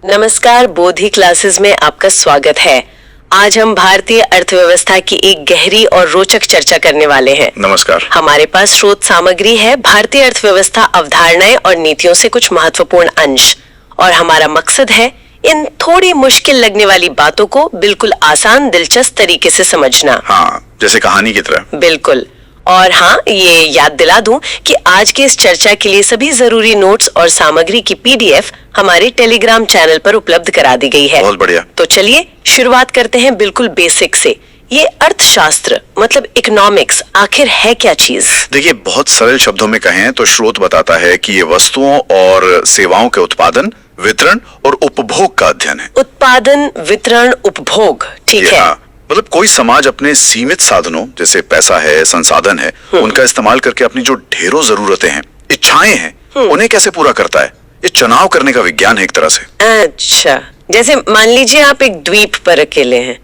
नमस्कार, बोधि क्लासेस में आपका स्वागत है। आज हम भारतीय अर्थव्यवस्था की एक गहरी और रोचक चर्चा करने वाले हैं। नमस्कार। हमारे पास स्रोत सामग्री है, भारतीय अर्थव्यवस्था अवधारणाएं और नीतियों से कुछ महत्वपूर्ण अंश, और हमारा मकसद है इन थोड़ी मुश्किल लगने वाली बातों को बिल्कुल आसान, दिलचस्प तरीके से समझना। हाँ, जैसे कहानी की तरह। बिल्कुल। और हाँ, ये याद दिला दूं कि आज के इस चर्चा के लिए सभी जरूरी नोट्स और सामग्री की PDF हमारे टेलीग्राम चैनल पर उपलब्ध करा दी गई है। बहुत बढ़िया। तो चलिए शुरुआत करते हैं बिल्कुल बेसिक से। ये अर्थशास्त्र मतलब इकोनॉमिक्स आखिर है क्या चीज? देखिए, बहुत सरल शब्दों में कहें तो स्रोत बताता है कि ये वस्तुओं और सेवाओं के उत्पादन, वितरण और उपभोग का अध्ययन है। उत्पादन, वितरण, उपभोग, ठीक है। मतलब कोई समाज अपने सीमित साधनों जैसे पैसा है, संसाधन है, उनका इस्तेमाल करके अपनी जो ढेरों जरूरतें हैं, इच्छाएं हैं, उन्हें कैसे पूरा करता है। ये चुनाव करने का विज्ञान है एक तरह से। अच्छा, जैसे मान लीजिए आप एक द्वीप पर अकेले हैं।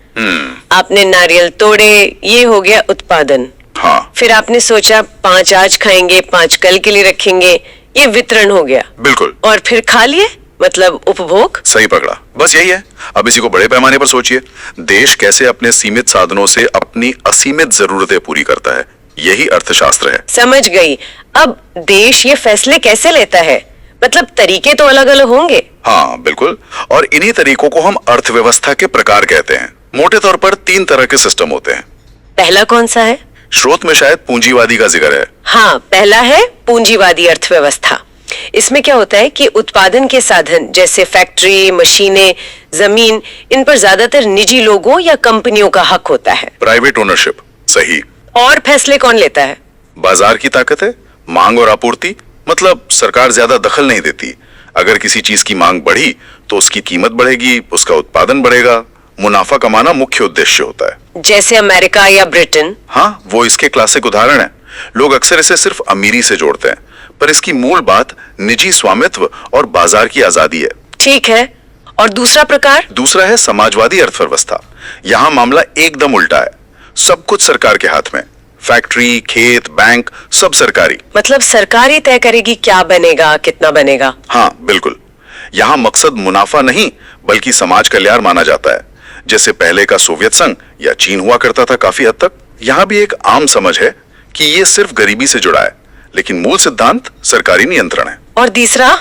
आपने नारियल तोड़े, ये हो गया उत्पादन। हाँ। फिर आपने सोचा 5 आज खाएंगे, 5 कल के लिए रखेंगे, ये वितरण हो गया। बिल्कुल। और फिर खा लिए, मतलब उपभोग। सही पकड़ा, बस यही है। अब इसी को बड़े पैमाने पर सोचिए, देश कैसे अपने सीमित साधनों से अपनी असीमित जरूरतें पूरी करता है, यही अर्थशास्त्र है। समझ गई। अब देश ये फैसले कैसे लेता है, मतलब तरीके तो अलग अलग होंगे। हाँ बिल्कुल, और इन्हीं तरीकों को हम अर्थव्यवस्था के प्रकार कहते हैं। मोटे तौर पर 3 तरह के सिस्टम होते हैं। पहला कौन सा है? स्रोत में शायद पूंजीवादी का जिक्र है। हाँ, पहला है पूंजीवादी अर्थव्यवस्था। इसमें क्या होता है कि उत्पादन के साधन जैसे फैक्ट्री, मशीनें, जमीन, इन पर ज्यादातर निजी लोगों या कंपनियों का हक होता है। Private ownership. सही। और फैसले कौन लेता है? बाजार की ताकत है, मांग और आपूर्ति, मतलब सरकार ज्यादा दखल नहीं देती। अगर किसी चीज की मांग बढ़ी तो उसकी कीमत बढ़ेगी, उसका उत्पादन बढ़ेगा। मुनाफा कमाना मुख्य उद्देश्य होता है। जैसे अमेरिका या ब्रिटेन। हाँ, वो इसके क्लासिक उदाहरण है। लोग अक्सर इसे सिर्फ अमीरी से जोड़ते हैं, पर इसकी मूल बात निजी स्वामित्व और बाजार की आजादी है। ठीक है। और दूसरा प्रकार? दूसरा है समाजवादी अर्थव्यवस्था। यहाँ मामला एकदम उल्टा है। सब कुछ सरकार के हाथ में। फैक्ट्री, खेत, बैंक, सब सरकारी। मतलब सरकार ही तय करेगी क्या बनेगा, कितना बनेगा। हाँ बिल्कुल। यहाँ मकसद मुनाफा नहीं बल्कि समाज कल्याण माना जाता है, जैसे पहले का सोवियत संघ या चीन हुआ करता था काफी हद तक। यहाँ भी एक आम समझ है कि ये सिर्फ गरीबी से जुड़ा है, लेकिन मूल सिद्धांत सरकारी नियंत्रण है। और तीसरा,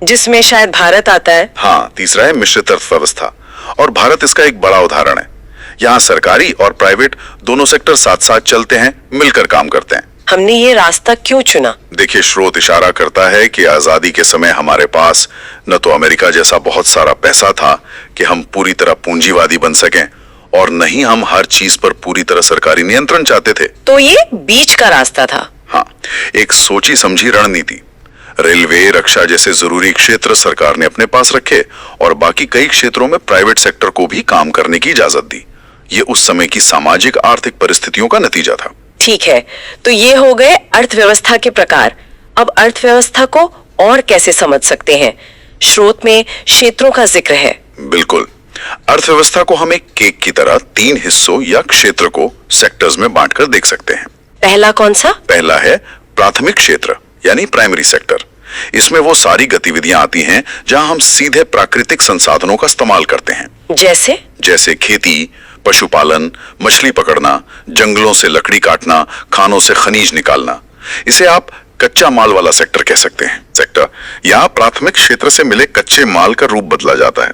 जिसमें शायद भारत आता है? हाँ, तीसरा है मिश्रित अर्थव्यवस्था, और भारत इसका एक बड़ा उदाहरण है। यहाँ सरकारी और प्राइवेट दोनों सेक्टर साथ साथ चलते हैं, मिलकर काम करते हैं। हमने ये रास्ता क्यों चुना? देखिए, स्रोत इशारा करता है कि आजादी के समय हमारे पास न तो अमेरिका जैसा बहुत सारा पैसा था कि हम पूरी तरह पूंजीवादी बन सकें, और न ही हम हर चीज पर पूरी तरह सरकारी नियंत्रण चाहते थे। तो ये बीच का रास्ता था। हाँ, एक सोची समझी रणनीति। रेलवे, रक्षा जैसे जरूरी क्षेत्र सरकार ने अपने पास रखे, और बाकी कई क्षेत्रों में प्राइवेट सेक्टर को भी काम करने की इजाजत दी। ये उस समय की सामाजिक आर्थिक परिस्थितियों का नतीजा था। ठीक है, तो ये हो गए अर्थव्यवस्था के प्रकार। अब अर्थव्यवस्था को और कैसे समझ सकते हैं? स्रोत में क्षेत्रों का जिक्र है। बिल्कुल। अर्थव्यवस्था को हम एक केक की तरह 3 हिस्सों या क्षेत्र को सेक्टर्स में बांटकर देख सकते हैं। पहला कौन सा? पहला है प्राथमिक क्षेत्र यानी प्राइमरी सेक्टर। इसमें वो सारी गतिविधियां आती हैं जहां हम सीधे प्राकृतिक संसाधनों का इस्तेमाल करते हैं। जैसे खेती, पशुपालन, मछली पकड़ना, जंगलों से लकड़ी काटना, खानों से खनिज निकालना। इसे आप कच्चा माल वाला सेक्टर कह सकते हैं। सेक्टर यहाँ प्राथमिक क्षेत्र से मिले कच्चे माल का रूप बदला जाता है।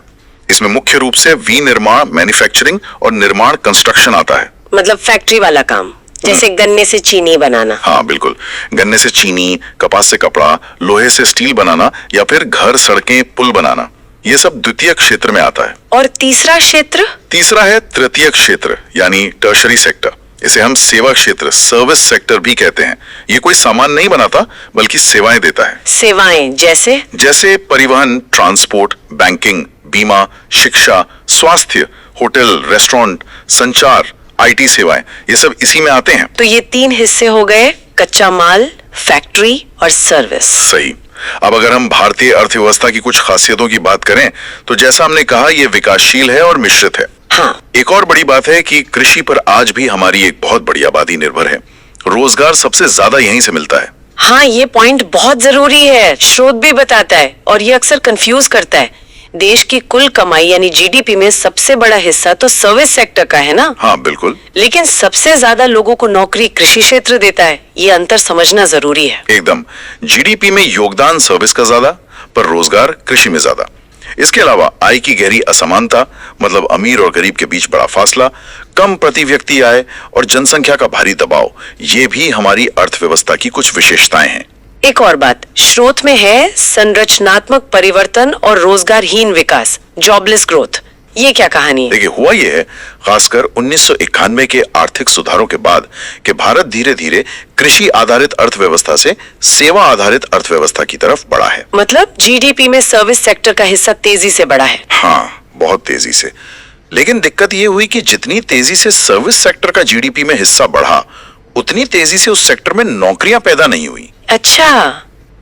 इसमें मुख्य रूप से विनिर्माण, मैन्युफैक्चरिंग और निर्माण, कंस्ट्रक्शन आता है। मतलब फैक्ट्री वाला काम, जैसे गन्ने से चीनी बनाना। हाँ बिल्कुल, गन्ने से चीनी, कपास से कपड़ा, लोहे से स्टील बनाना, या फिर घर, सड़कें, पुल बनाना, ये सब द्वितीय क्षेत्र में आता है। और तीसरा क्षेत्र? तीसरा है तृतीय क्षेत्र यानी टर्शरी सेक्टर। इसे हम सेवा क्षेत्र, सर्विस सेक्टर भी कहते हैं। ये कोई सामान नहीं बनाता बल्कि सेवाएं देता है। सेवाएं जैसे परिवहन, ट्रांसपोर्ट, बैंकिंग, बीमा, शिक्षा, स्वास्थ्य, होटल, रेस्टोरेंट, संचार, IT सेवाएं, ये सब इसी में आते हैं। तो ये 3 हिस्से हो गए, कच्चा माल, फैक्ट्री और सर्विस। सही। अब अगर हम भारतीय अर्थव्यवस्था की कुछ खासियतों की बात करें तो जैसा हमने कहा, ये विकासशील है और मिश्रित है। हाँ। एक और बड़ी बात है कि कृषि पर आज भी हमारी एक बहुत बड़ी आबादी निर्भर है। रोजगार सबसे ज्यादा यहीं से मिलता है। हाँ, ये पॉइंट बहुत जरूरी है, स्रोत भी बताता है, और ये अक्सर कंफ्यूज करता है। देश की कुल कमाई यानी जीडीपी में सबसे बड़ा हिस्सा तो सर्विस सेक्टर का है ना? हाँ बिल्कुल। लेकिन सबसे ज्यादा लोगों को नौकरी कृषि क्षेत्र देता है, ये अंतर समझना जरूरी है। एकदम, जीडीपी में योगदान सर्विस का ज्यादा, पर रोजगार कृषि में ज्यादा। इसके अलावा आय की गहरी असमानता, मतलब अमीर और गरीब के बीच बड़ा फासला, कम प्रति व्यक्ति आय और जनसंख्या का भारी दबाव, ये भी हमारी अर्थव्यवस्था की कुछ विशेषताएं हैं। एक और बात स्रोत में है, संरचनात्मक परिवर्तन और रोजगारहीन विकास, जॉबलेस ग्रोथ। ये क्या कहानी है? देखिए, हुआ ये है, खासकर 1991 के आर्थिक सुधारों के बाद कि भारत धीरे धीरे कृषि आधारित अर्थव्यवस्था से सेवा आधारित अर्थव्यवस्था की तरफ बढ़ा है। मतलब जीडीपी में सर्विस सेक्टर का हिस्सा तेजी से बढ़ा है। हाँ, बहुत तेजी से। लेकिन दिक्कत ये हुई कि जितनी तेजी से सर्विस सेक्टर का जीडीपी में हिस्सा बढ़ा, उतनी तेजी से उस सेक्टर में नौकरियां पैदा नहीं हुई। अच्छा,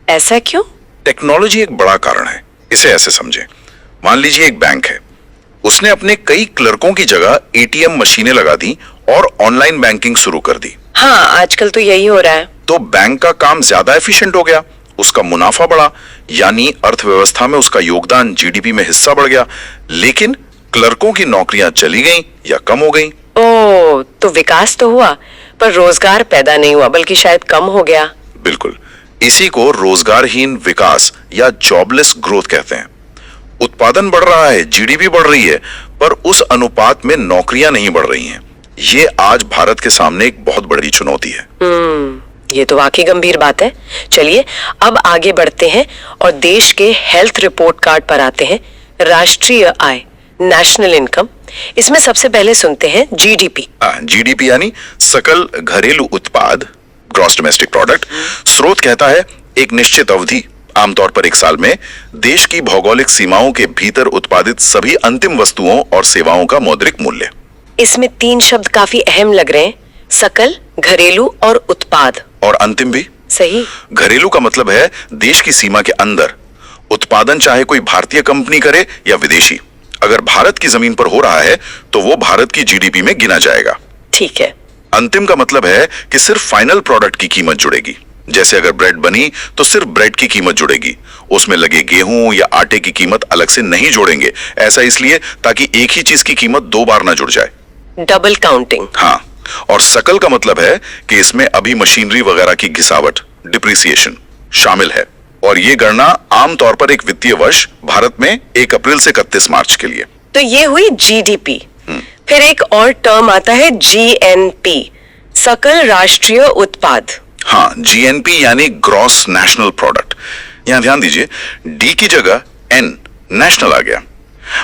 ऐसा क्यों? टेक्नोलॉजी एक बड़ा कारण है। इसे ऐसे समझें, मान लीजिए एक बैंक है, उसने अपने कई क्लर्कों की जगह एटीएम मशीनें लगा दी और ऑनलाइन बैंकिंग शुरू कर दी। हाँ, आजकल तो यही हो रहा है। तो बैंक का काम ज्यादा एफिशिएंट हो गया, उसका मुनाफा बढ़ा, यानी अर्थव्यवस्था में उसका योगदान जीडीपी में हिस्सा बढ़ गया। लेकिन क्लर्कों की नौकरियां चली गईं या कम हो गईं। ओह, तो विकास तो हुआ पर रोजगार पैदा नहीं हुआ, बल्कि शायद कम हो गया। बिल्कुल, इसी को रोजगारहीन विकास या जॉबलेस ग्रोथ कहते हैं। उत्पादन बढ़ रहा है, जीडीपी बढ़ रही है, पर उस अनुपात में नौकरियां नहीं बढ़ रही हैं। ये आज भारत के सामने एक बहुत बड़ी चुनौती है। ये तो वाकई गंभीर बात है। चलिए अब आगे बढ़ते हैं और देश के हेल्थ रिपोर्ट कार्ड पर आते हैं। राष्ट्रीय आय, नेशनल इनकम, इसमें सबसे पहले सुनते हैं जीडीपी। जीडीपी यानी सकल घरेलू उत्पाद, ग्रॉस डोमेस्टिक प्रोडक्ट। स्रोत कहता है एक निश्चित अवधि, आमतौर पर एक साल में, देश की भौगोलिक सीमाओं के भीतर उत्पादित सभी अंतिम वस्तुओं और सेवाओं का मौद्रिक मूल्य। इसमें 3 शब्द काफी अहम लग रहे हैं, सकल, घरेलू और उत्पाद। और अंतिम भी सही। घरेलू का मतलब है देश की सीमा के अंदर उत्पादन, चाहे कोई भारतीय कंपनी करे या विदेशी। अगर भारत की जमीन पर हो रहा है तो वो भारत की जीडीपी में गिना जाएगा। ठीक है। अंतिम का मतलब है कि सिर्फ फाइनल प्रोडक्ट की कीमत जुड़ेगी। जैसे अगर ब्रेड बनी तो सिर्फ ब्रेड की कीमत जुड़ेगी, उसमें लगे गेहूं या आटे की कीमत अलग से नहीं जोड़ेंगे। ऐसा इसलिए ताकि एक ही चीज की कीमत 2 बार ना जुड़ जाए। Double counting. हाँ, और सकल का मतलब है कि इसमें अभी मशीनरी वगैरह की घिसावट, डिप्रिसिएशन शामिल है। और ये गणना आमतौर पर एक वित्तीय वर्ष, भारत में 1 अप्रैल से 31 मार्च के लिए। तो ये हुई जीडीपी। फिर एक और टर्म आता है जीएनपी, सकल राष्ट्रीय उत्पाद। हाँ, जीएनपी यानी ग्रॉस नेशनल प्रोडक्ट। यहां ध्यान दीजिए, डी की जगह एन, नेशनल आ गया।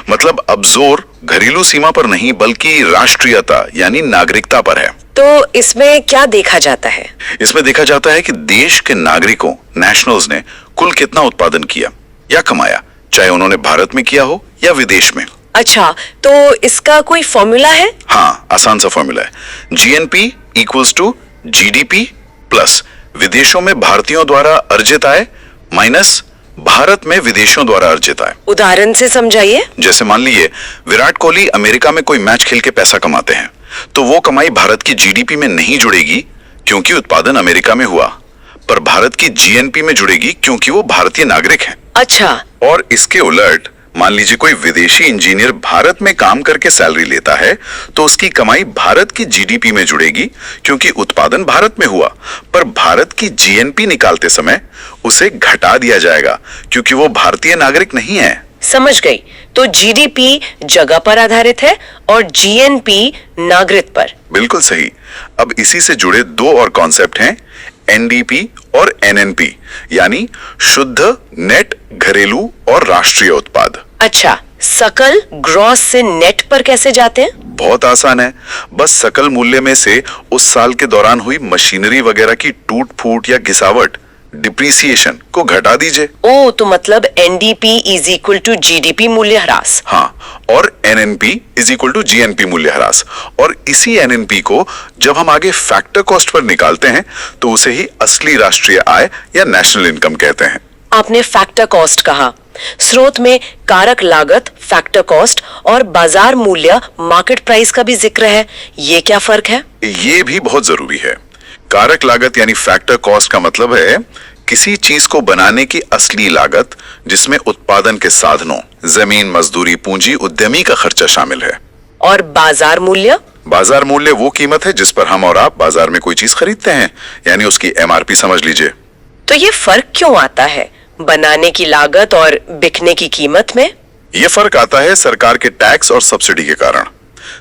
मतलब अब जोर घरेलू सीमा पर नहीं बल्कि राष्ट्रीयता यानी नागरिकता पर है। तो इसमें क्या देखा जाता है? इसमें देखा जाता है कि देश के नागरिकों, नेशनल्स ने कुल कितना उत्पादन किया या कमाया, चाहे उन्होंने भारत में किया हो या विदेश में। अच्छा, तो इसका कोई फॉर्मूला है? हाँ, आसान सा फॉर्मूला है। GNP equals to GDP plus विदेशों में भारतीयों द्वारा अर्जित आय माइनस भारत में विदेशों द्वारा अर्जित आय। उदाहरण से समझाइए। जैसे मान लीजिए विराट कोहली अमेरिका में कोई मैच खेल के पैसा कमाते हैं, तो वो कमाई भारत की जीडीपी में नहीं जुड़ेगी क्योंकि उत्पादन अमेरिका में हुआ, पर भारत की जीएनपी में जुड़ेगी क्योंकि वो भारतीय नागरिक हैं। अच्छा। और इसके उलट मान लीजिए कोई विदेशी इंजीनियर भारत में काम करके सैलरी लेता है, तो उसकी कमाई भारत की जीडीपी में जुड़ेगी क्योंकि उत्पादन भारत में हुआ, पर भारत की जीएनपी निकालते समय उसे घटा दिया जाएगा क्योंकि वो भारतीय नागरिक नहीं है। समझ गई। तो जीडीपी जगह पर आधारित है और जीएनपी नागरिक पर। बिल्कुल सही। अब इसी से जुड़े 2 और कॉन्सेप्ट हैं, एनडीपी और एनएनपी, यानी शुद्ध नेट घरेलू और राष्ट्रीय उत्पाद। अच्छा, सकल ग्रॉस से नेट पर कैसे जाते हैं? बहुत आसान है, बस सकल मूल्य में से उस साल के दौरान हुई मशीनरी वगैरह की टूट फूट या घिसावट, डिप्रिसिएशन को घटा दीजिए। ओ, तो मतलब NDP is equal to GDP मूल्य ह्रास। हाँ, और NNP is equal to GNP मूल्य ह्रास। और इसी एनएनपी को जब हम आगे फैक्टर कॉस्ट पर निकालते हैं तो उसे ही असली राष्ट्रीय आय या नेशनल इनकम कहते हैं। आपने फैक्टर कॉस्ट कहा। स्रोत में कारक लागत, फैक्टर कॉस्ट और बाजार मूल्य, मार्केट प्राइस का भी जिक्र है। ये क्या फर्क है? ये भी बहुत जरूरी है। कारक लागत यानी फैक्टर कॉस्ट का मतलब है किसी चीज को बनाने की असली लागत, जिसमें उत्पादन के साधनों, जमीन, मजदूरी, पूंजी, उद्यमी का खर्चा शामिल है। और बाजार मूल्य? बाजार मूल्य वो कीमत है जिस पर हम और आप बाजार में कोई चीज खरीदते हैं, यानी उसकी MRP समझ लीजिए। तो ये फर्क क्यों आता है बनाने की लागत और बिकने की कीमत में? ये फर्क आता है सरकार के टैक्स और सब्सिडी के कारण।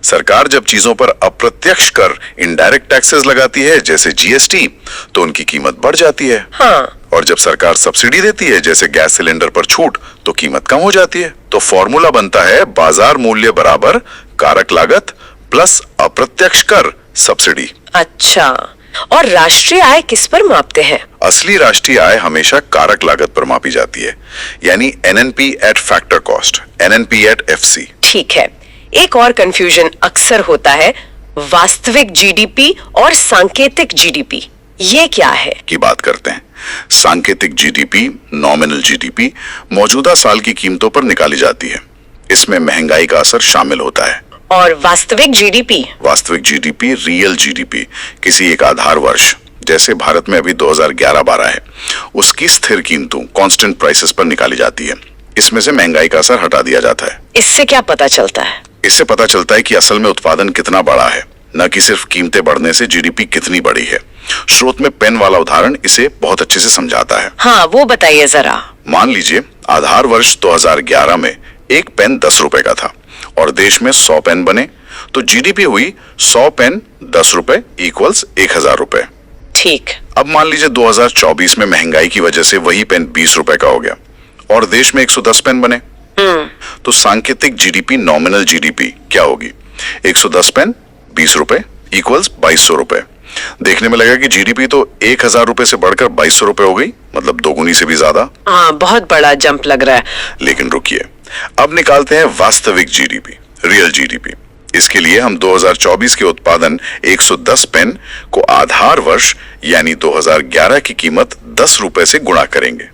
सरकार जब चीजों पर अप्रत्यक्ष कर, इनडायरेक्ट टैक्सेस लगाती है जैसे GST, तो उनकी कीमत बढ़ जाती है। हाँ। और जब सरकार सब्सिडी देती है जैसे गैस सिलेंडर पर छूट, तो कीमत कम हो जाती है। तो फॉर्मूला बनता है बाजार मूल्य बराबर कारक लागत प्लस अप्रत्यक्ष कर सब्सिडी। अच्छा, और राष्ट्रीय आय किस पर मापते हैं? असली राष्ट्रीय आय हमेशा कारक लागत पर मापी जाती है, यानी NNP at factor cost, NNP at FC। ठीक है। एक और कंफ्यूजन अक्सर होता है, वास्तविक GDP और सांकेतिक GDP, ये क्या है? की बात करते हैं। सांकेतिक GDP, नॉमिनल GDP, मौजूदा साल की कीमतों पर निकाली जाती है। इसमें महंगाई का असर शामिल होता है। और वास्तविक GDP? वास्तविक GDP, रियल GDP, किसी एक आधार वर्ष, जैसे भारत में अभी 2011-12 है, उसकी स्थिर कीमतों, कांस्टेंट प्राइसेस पर निकाली जाती है। इसमें से महंगाई का असर हटा दिया जाता है। इससे क्या पता चलता है? इससे पता चलता है कि असल में उत्पादन कितना बढ़ा है, न कि सिर्फ कीमतें बढ़ने से GDP कितनी बढ़ी है। स्रोत में पेन वाला उदाहरण इसे बहुत अच्छे से समझाता है। हाँ, वो बताइए जरा। मान लीजिए आधार वर्ष 2011 में एक पेन 10 रुपए का था और देश में 100 पेन बने, तो GDP हुई 100 पेन 10 रुपए इक्वल्स 1000 रुपए। ठीक। अब मान लीजिए 2024 में महंगाई की वजह से वही पेन 20 रुपए का हो गया और देश में 110 पेन बने, तो सांकेतिक GDP, नॉमिनल GDP क्या होगी? 110 पेन 20 रुपए इक्वल्स 2200 रुपए। देखने में लगेगा कि GDP तो 1000 रुपए से बढ़कर 2200 रुपए हो गई, मतलब दोगुनी से भी ज्यादा। हाँ, बहुत बड़ा जंप लग रहा है। लेकिन रुकिए, अब निकालते हैं वास्तविक GDP, रियल GDP। इसके लिए हम 2024 के उत्पादन 110 पेन को आधार वर्ष यानी 2011 की कीमत 10 रुपए से गुणा करेंगे,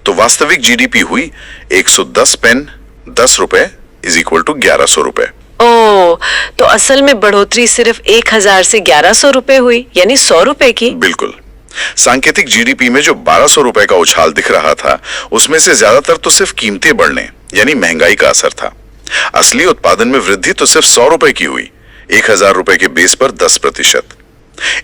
तो वास्तविक GDP हुई 110 पेन 10 रुपए इज इक्वल टू 1100 रुपए। ओ, तो असल में बढ़ोतरी सिर्फ 1000 से 1100 रुपए हुई, यानी 100 रुपए की। बिल्कुल। सांकेतिक GDP में जो 1200 रुपए का उछाल दिख रहा था, उसमें से ज्यादातर तो सिर्फ कीमतें बढ़ने यानी महंगाई का असर था। असली उत्पादन में वृद्धि तो सिर्फ 100 रुपए की हुई, 1000 रुपए के बेस पर 10%।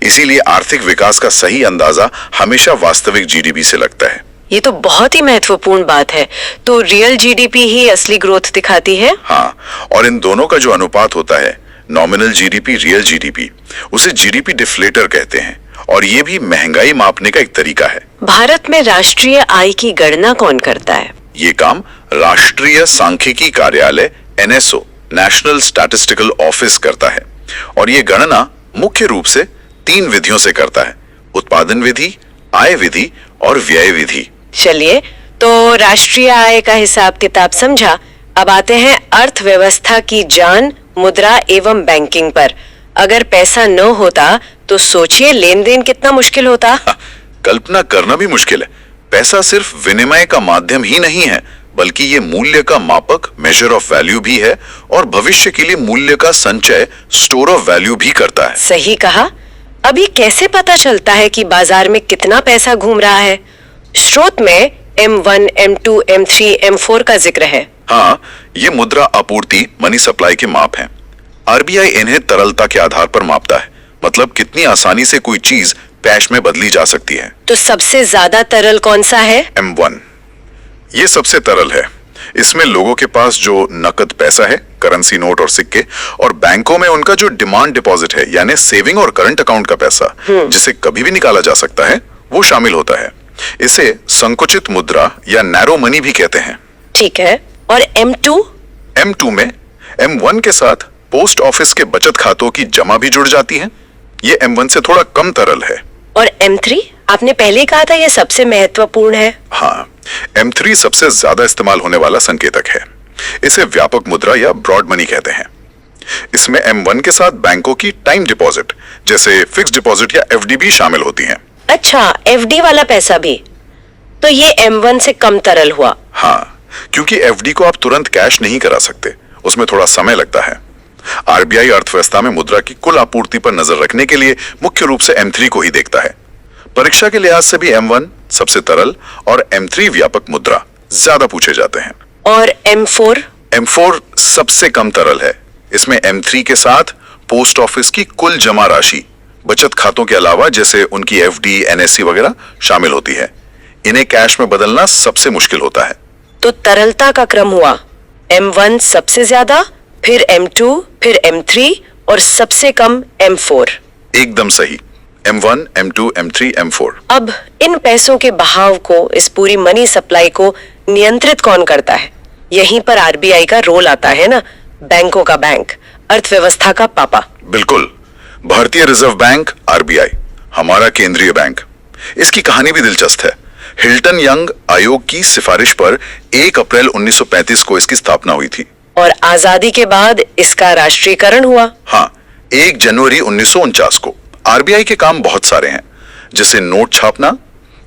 इसीलिए आर्थिक विकास का सही अंदाजा हमेशा वास्तविक GDP से लगता है। ये तो बहुत ही महत्वपूर्ण बात है। तो रियल GDP ही असली ग्रोथ दिखाती है? हाँ, और इन दोनों का जो अनुपात होता है, नॉमिनल GDP, रियल GDP, उसे GDP डिफ्लेटर कहते हैं और ये भी महंगाई मापने का एक तरीका है। भारत में राष्ट्रीय आय की गणना कौन करता है? ये काम राष्ट्रीय सांख्यिकी कार्यालय NSO, नेशनल स्टैटिस्टिकल ऑफिस करता है और ये गणना मुख्य रूप से 3 विधियों से करता है: उत्पादन विधि, आय विधि और व्यय विधि। चलिए, तो राष्ट्रीय आय का हिसाब किताब समझा, अब आते हैं अर्थव्यवस्था की जान, मुद्रा एवं बैंकिंग पर। अगर पैसा न होता तो सोचिए लेन देन कितना मुश्किल होता। कल्पना करना भी मुश्किल है। पैसा सिर्फ विनिमय का माध्यम ही नहीं है, बल्कि ये मूल्य का मापक, मेजर ऑफ वैल्यू भी है और भविष्य के लिए मूल्य का संचय, स्टोर ऑफ वैल्यू भी करता है। सही कहा। अभी कैसे पता चलता है कि बाजार में कितना पैसा घूम रहा है? स्रोत में M1, M2, M3, M4 का जिक्र है। हाँ, ये मुद्रा आपूर्ति, मनी सप्लाई के माप हैं। RBI इन्हें तरलता के आधार पर मापता है, मतलब कितनी आसानी से कोई चीज कैश में बदली जा सकती है। तो सबसे ज्यादा तरल कौन सा है? M1। ये सबसे तरल है। इसमें लोगों के पास जो नकद पैसा है, करेंसी नोट और सिक्के, और बैंकों में उनका जो डिमांड डिपॉजिट है, यानी सेविंग और करंट अकाउंट का पैसा, जिसे कभी भी निकाला जा सकता है, वो शामिल होता है। इसे संकुचित मुद्रा या नैरो मनी भी कहते हैं। ठीक है। और M2? M2 में M1 के साथ पोस्ट ऑफिस के बचत खातों की जमा भी जुड़ जाती है। ये M1 से थोड़ा कम तरल है। और M3? आपने पहले कहा था ये सबसे महत्वपूर्ण है। हाँ, M3 सबसे ज्यादा इस्तेमाल होने वाला संकेतक है। इसे व्यापक मुद्रा या ब्रॉड मनी कहते हैं। इसमें M1 के साथ बैंकों की टाइम डिपॉजिट जैसे फिक्स डिपॉजिट या FD भी शामिल होती हैं। अच्छा, FD वाला पैसा भी। तो ये M1 से कम तरल हुआ। हाँ, क्योंकि FD को आप तुरंत कैश नहीं करा सकते, उसमें थोड़ा समय लगता है। RBI अर्थव्यवस्था में मुद्रा की कुल आपूर्ति पर नजर रखने के लिए मुख्य रूप से M3 को ही देखता है। परीक्षा के लिहाज से भी M1 सबसे तरल और M3 व्यापक मुद्रा ज्यादा पूछे जाते हैं। और M4? M4 सबसे कम तरल है। इसमें M3 के साथ पोस्ट ऑफिस की कुल जमा राशि बचत खातों के अलावा जैसे उनकी FD, NSC वगैरह शामिल होती है। इन्हें कैश में बदलना सबसे मुश्किल होता है। तो तरलता का क्रम हुआ M1 सबसे ज्यादा, फिर M2, फिर M3 और सबसे कम M4। एकदम सही। M1, M2, M3, M4। अब इन पैसों के बहाव को, इस पूरी मनी सप्लाई को नियंत्रित कौन करता है? यहीं पर RBI का रोल आता है ना, बैंकों का बैंक, अर्थव्यवस्था का पापा। बिल्कुल। भारतीय रिजर्व बैंक RBI हमारा केंद्रीय बैंक। इसकी कहानी भी दिलचस्प है। हिल्टन यंग आयोग की सिफारिश पर 1 अप्रैल 1935 को इसकी स्थापना हुई थी। और आजादी के बाद इसका राष्ट्रीयकरण हुआ। हाँ, 1 जनवरी 1949 को। RBI के काम बहुत सारे हैं, जैसे नोट छापना,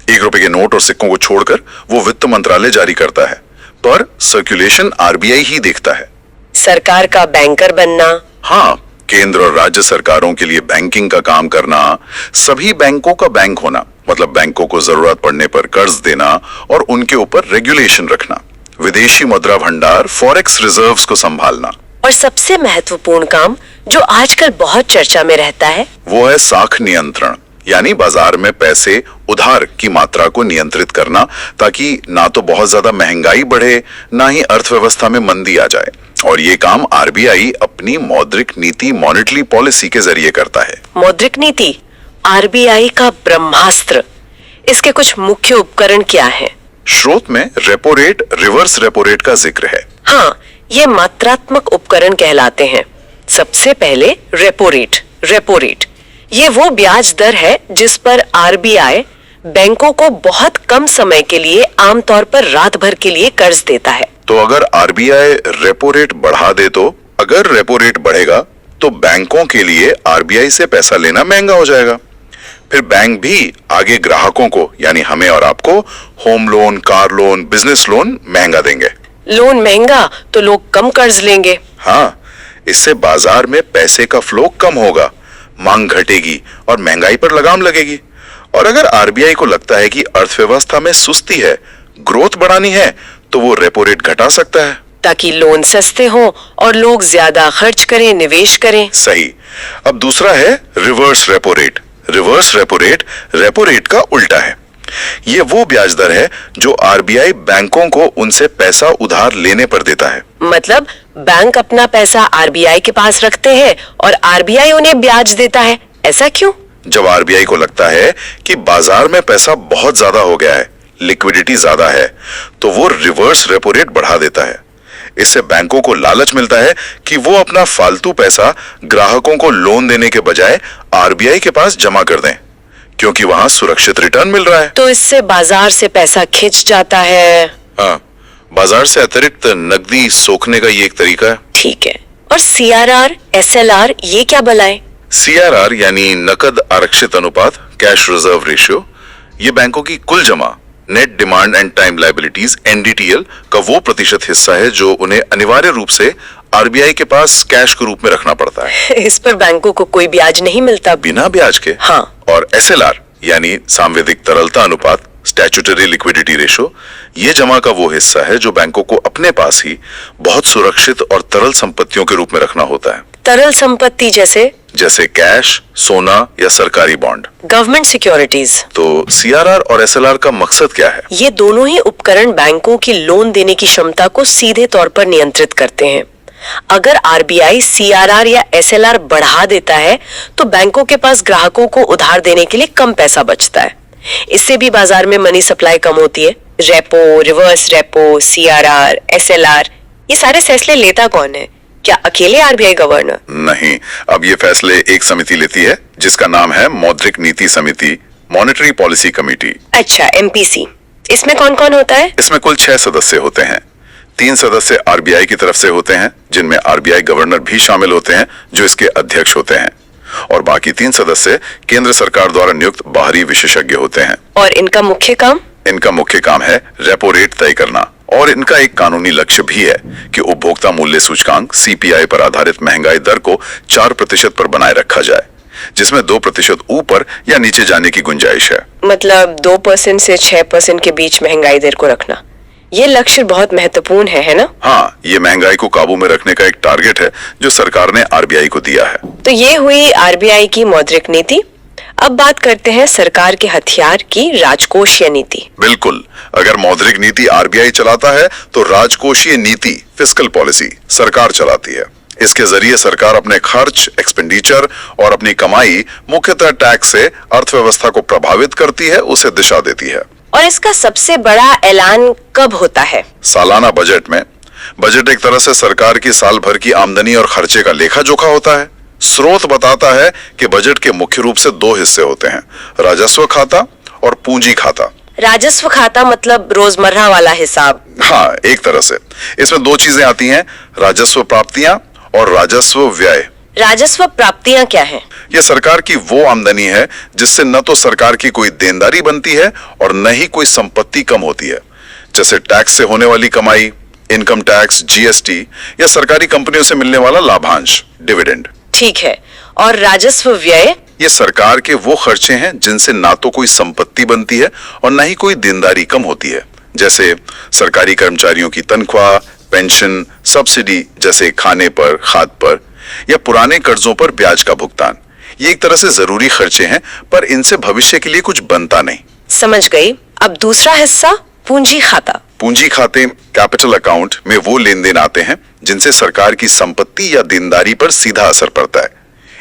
1 रुपए के नोट और सिक्कों को छोड़कर वो वित्त मंत्रालय जारी करता है, पर सर्कुलेशन RBI ही देखता है। सरकार का बैंकर बनना। हाँ, केंद्र और राज्य सरकारों के लिए बैंकिंग का काम करना, सभी बैंकों का बैंक होना, मतलब बैंकों को जरूरत पड़ने पर कर्ज देना और उनके ऊपर रेगुलेशन रखना, विदेशी मुद्रा भंडार फॉरेक्स रिजर्व्स को संभालना। और सबसे महत्वपूर्ण काम जो आजकल बहुत चर्चा में रहता है, वो है साख नियंत्रण, यानी बाजार में पैसे उधार की मात्रा को नियंत्रित करना, ताकि ना तो बहुत ज्यादा महंगाई बढ़े, ना ही अर्थव्यवस्था में मंदी आ जाए। और ये काम RBI अपनी मौद्रिक नीति, मॉनेटरी पॉलिसी के जरिए करता है। मौद्रिक नीति RBI का ब्रह्मास्त्र। इसके कुछ मुख्य उपकरण क्या हैं? स्रोत में repo rate, reverse repo rate का जिक्र है। हाँ, ये मात्रात्मक उपकरण कहलाते हैं। सबसे पहले रेपो रेट। रेपो रेट ये वो ब्याज दर है जिस पर RBI बैंकों को बहुत कम समय के लिए, आमतौर पर रात भर के लिए कर्ज देता है। तो अगर RBI रेपो रेट बढ़ा दे तो अगर रेपो रेट बढ़ेगा तो बैंकों के लिए RBI से पैसा लेना महंगा हो जाएगा। फिर बैंक भी आगे ग्राहकों को, यानी हमें और आपको, home loan, car loan, business loan महंगा देंगे। लोन महंगा तो लोग कम कर्ज लेंगे। हाँ, इससे बाजार में पैसे का फ्लो कम होगा, मांग घटेगी और महंगाई पर लगाम लगेगी। और अगर RBI को लगता है कि अर्थव्यवस्था में सुस्ती है, ग्रोथ बढ़ानी है, तो वो रेपो रेट घटा सकता है, ताकि लोन सस्ते हों और लोग ज्यादा खर्च करें, निवेश करें। सही। अब दूसरा है reverse repo rate. Reverse repo rate का उल्टा है। ये वो ब्याज दर है जो RBI बैंकों को उनसे पैसा उधार लेने पर देता है। मतलब बैंक अपना पैसा RBI के पास रखते हैं और RBI उन्हें ब्याज देता है। ऐसा क्यों? जब RBI को लगता है कि बाजार में पैसा बहुत ज्यादा हो गया है, लिक्विडिटी ज्यादा है, तो वो रिवर्स रेपो रेट बढ़ा देता है। इससे बैंकों को लालच मिलता है कि वो अपना फालतू पैसा ग्राहकों को लोन देने के बजाय RBI के पास जमा कर दें, क्योंकि वहां सुरक्षित रिटर्न मिल रहा है। तो इससे बाजार से पैसा खिंच जाता है। हाँ, बाजार से अतिरिक्त नकदी सोखने का ये एक तरीका है। ठीक है। और CRR, SLR ये क्या बलाए? CRR यानी नकद आरक्षित अनुपात, कैश रिजर्व रेशियो, ये बैंकों की कुल जमा, net demand and time liabilities NDTL का वो प्रतिशत हिस्सा है जो उन्हें अनिवार्य रूप से RBI के पास कैश के रूप में रखना पड़ता है। इस पर बैंकों को कोई ब्याज नहीं मिलता। बिना ब्याज के। हाँ। और SLR यानी सांविधिक तरलता अनुपात, स्टैट्यूटरी लिक्विडिटी रेशो, ये जमा का वो हिस्सा है जो बैंकों को अपने पास ही बहुत सुरक्षित और तरल संपत्तियों के रूप में रखना होता है। तरल संपत्ति जैसे कैश, सोना या सरकारी बॉन्ड, गवर्नमेंट सिक्योरिटीज। तो CRR और SLR का मकसद क्या है? ये दोनों ही उपकरण बैंकों की लोन देने की क्षमता को सीधे तौर पर नियंत्रित करते हैं। अगर RBI CRR या SLR बढ़ा देता है तो बैंकों के पास ग्राहकों को उधार देने के लिए कम पैसा बचता है। इससे भी बाजार में मनी सप्लाई कम होती है। Repo, reverse repo, CRR, SLR ये सारे फैसले लेता कौन है? क्या अकेले RBI गवर्नर? नहीं, अब ये फैसले एक समिति लेती है जिसका नाम है मौद्रिक नीति समिति, मॉनेटरी पॉलिसी कमेटी। अच्छा, MPC। इसमें कौन कौन होता है? इसमें कुल 6 सदस्य होते हैं। 3 सदस्य RBI की तरफ से होते हैं, जिनमें RBI गवर्नर भी शामिल होते हैं, जो इसके अध्यक्ष होते हैं, और बाकी 3 सदस्य केंद्र सरकार द्वारा नियुक्त बाहरी विशेषज्ञ होते हैं। और इनका मुख्य काम? इनका मुख्य काम है रेपो रेट तय करना, और इनका एक कानूनी लक्ष्य भी है कि उपभोक्ता मूल्य सूचकांक CPI पर आधारित महंगाई दर को 4% पर बनाए रखा जाए। जिसमें 2% ऊपर या नीचे जाने की गुंजाइश है। मतलब 2% से 6% के बीच महंगाई दर को रखना, ये लक्ष्य बहुत महत्वपूर्ण है ना? हाँ, ये महंगाई को काबू में रखने का एक टारगेट है जो सरकार ने आरबीआई को दिया है। तो ये हुई आरबीआई की मौद्रिक नीति। अब बात करते हैं सरकार के हथियार की, राजकोषीय नीति। बिल्कुल, अगर मौद्रिक नीति आरबीआई चलाता है तो राजकोषीय नीति, फिस्कल पॉलिसी, सरकार चलाती है। इसके जरिए सरकार अपने खर्च, एक्सपेंडिचर और अपनी कमाई मुख्यतः टैक्स से अर्थव्यवस्था को प्रभावित करती है, उसे दिशा देती है। और इसका सबसे बड़ा ऐलान कब होता है? सालाना बजट में। बजट एक तरह से सरकार की साल भर की आमदनी और खर्चे का लेखा जोखा होता है। स्रोत बताता है कि बजट के मुख्य रूप से 2 हिस्से होते हैं, राजस्व खाता और पूंजी खाता। राजस्व खाता मतलब रोजमर्रा वाला हिसाब। हाँ, एक तरह से इसमें 2 चीजें आती हैं, राजस्व प्राप्तियां और राजस्व व्यय। राजस्व प्राप्तियां क्या है? ये सरकार की वो आमदनी है जिससे न तो सरकार की कोई देनदारी बनती है और न ही कोई संपत्ति कम होती है, जैसे टैक्स से होने वाली कमाई, इनकम टैक्स, जीएसटी या सरकारी कंपनियों से मिलने वाला लाभांश, डिविडेंड। ठीक है। और राजस्व व्यय? ये सरकार के वो खर्चे हैं जिनसे ना तो कोई संपत्ति बनती है और न ही कोई देनदारी कम होती है, जैसे सरकारी कर्मचारियों की तनख्वाह, पेंशन, सब्सिडी जैसे खाने पर, खाद पर या पुराने कर्जों पर ब्याज का भुगतान। ये एक तरह से जरूरी खर्चे हैं, पर इनसे भविष्य के लिए कुछ बनता नहीं। समझ गई। अब दूसरा हिस्सा, पूंजी खाता। पूंजी खाते, कैपिटल अकाउंट में वो लेन देन आते हैं जिनसे सरकार की संपत्ति या देनदारी पर सीधा असर पड़ता है।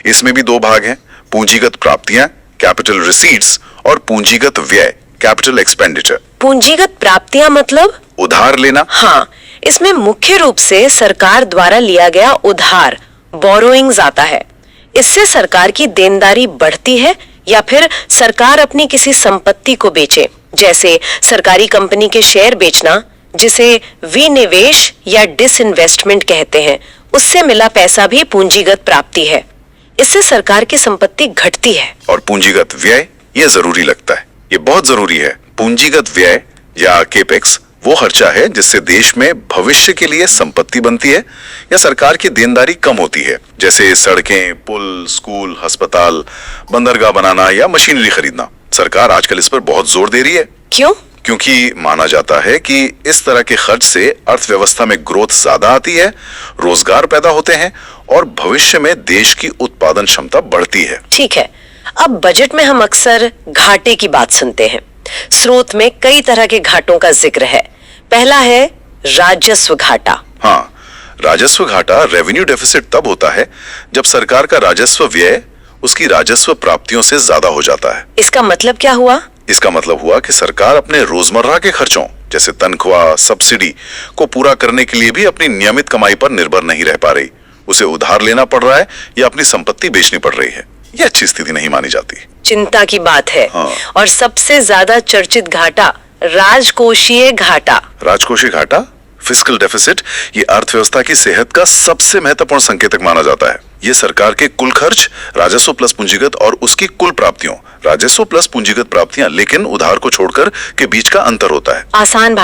इसमें भी 2 भाग हैं, पूंजीगत प्राप्तियां, कैपिटल रिसीट्स, और पूंजीगत व्यय, कैपिटल एक्सपेंडिचर। पूंजीगत प्राप्तियां मतलब? उधार लेना। हाँ, इसमें मुख्य रूप से सरकार द्वारा लिया गया उधार, बोरोइंग्स आता है। इससे सरकार की देनदारी बढ़ती है या फिर सरकार अपनी किसी संपत्ति को बेचे, जैसे सरकारी कंपनी के शेयर बेचना, जिसे विनिवेश या डिसइन्वेस्टमेंट कहते हैं, उससे मिला पैसा भी पूंजीगत प्राप्ति है। इससे सरकार की संपत्ति घटती है। और पूंजीगत व्यय, ये जरूरी लगता है, ये बहुत जरूरी है। पूंजीगत व्यय या केपेक्स वो खर्चा है जिससे देश में भविष्य के लिए संपत्ति बनती है या सरकार की देनदारी कम होती है, जैसे सड़कें, पुल, स्कूल, अस्पताल, बंदरगाह बनाना या मशीनरी खरीदना। सरकार आजकल इस पर बहुत जोर दे रही है। क्यों? क्योंकि माना जाता है कि इस तरह के खर्च से अर्थव्यवस्था में ग्रोथ ज्यादा आती है, रोजगार पैदा होते हैं और भविष्य में देश की उत्पादन क्षमता बढ़ती है। ठीक है। अब बजट में हम अक्सर घाटे की बात सुनते हैं। स्रोत में कई तरह के घाटों का जिक्र है। पहला है राजस्व घाटा। हाँ, राजस्व घाटा, रेवेन्यू डेफिसिट, तब होता है जब सरकार का राजस्व व्यय उसकी राजस्व प्राप्तियों से ज्यादा हो जाता है। इसका मतलब क्या हुआ? इसका मतलब हुआ कि सरकार अपने रोजमर्रा के खर्चों जैसे तनख्वाह, सब्सिडी को पूरा करने के लिए भी अपनी नियमित कमाई पर निर्भर नहीं रह पा रही। उसे उधार लेना पड़ रहा है या अपनी संपत्ति बेचनी पड़ रही है। यह अच्छी स्थिति नहीं मानी जाती। चिंता की बात है। हाँ। और सबसे ज्यादा चर्चित घाटा, राजकोषीय घाटा। राजकोषीय घाटा, फिस्कल डेफिसिट, ये अर्थव्यवस्था की सेहत का सबसे महत्वपूर्ण संकेतक माना जाता है। ये सरकार के कुल खर्च, राजस्व प्लस पूंजीगत, और उसकी कुल प्राप्तियों, राजस्व प्लस पूंजीगत प्राप्तियां, लेकिन उधार को छोड़कर, के बीच का अंतर होता है। आसान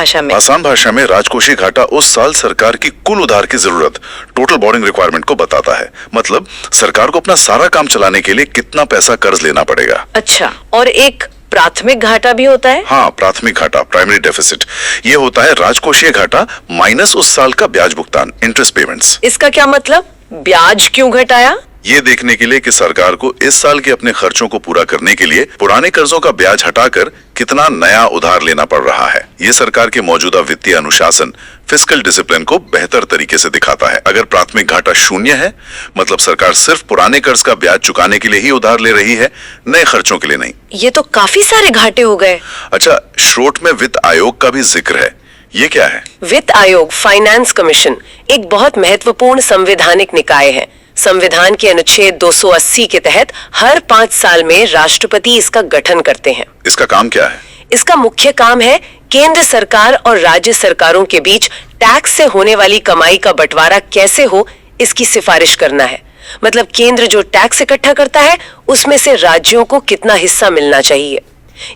भाषा में राजकोषीय घाटा उस साल सरकार की कुल उधार की जरूरत, टोटल बोरिंग रिक्वायरमेंट को बताता है। मतलब सरकार को अपना सारा काम चलाने के लिए कितना पैसा कर्ज लेना पड़ेगा। अच्छा, और एक प्राथमिक घाटा भी होता है? हाँ, प्राथमिक घाटा, प्राइमरी डेफिसिट, ये होता है राजकोषीय घाटा माइनस उस साल का ब्याज भुगतान, इंटरेस्ट पेमेंट्स। इसका क्या मतलब? ब्याज क्यों घटाया? ये देखने के लिए कि सरकार को इस साल के अपने खर्चों को पूरा करने के लिए पुराने कर्जों का ब्याज हटाकर कितना नया उधार लेना पड़ रहा है। ये सरकार के मौजूदा वित्तीय अनुशासन, फिस्कल डिसिप्लिन को बेहतर तरीके से दिखाता है। अगर प्राथमिक घाटा 0 है, मतलब सरकार सिर्फ पुराने कर्ज का ब्याज चुकाने के लिए ही उधार ले रही है, नए खर्चों के लिए नहीं। ये तो काफी सारे घाटे हो गए। अच्छा, स्रोत में वित्त आयोग का भी जिक्र है। ये क्या है? वित्त आयोग, फाइनेंस कमीशन, एक बहुत महत्वपूर्ण संवैधानिक निकाय है। संविधान के अनुच्छेद 280 के तहत हर 5 साल में राष्ट्रपति इसका गठन करते हैं। इसका काम क्या है? इसका मुख्य काम है केंद्र सरकार और राज्य सरकारों के बीच टैक्स से होने वाली कमाई का बंटवारा कैसे हो, इसकी सिफारिश करना है। मतलब केंद्र जो टैक्स इकट्ठा करता है, उसमें से राज्यों को कितना हिस्सा मिलना चाहिए।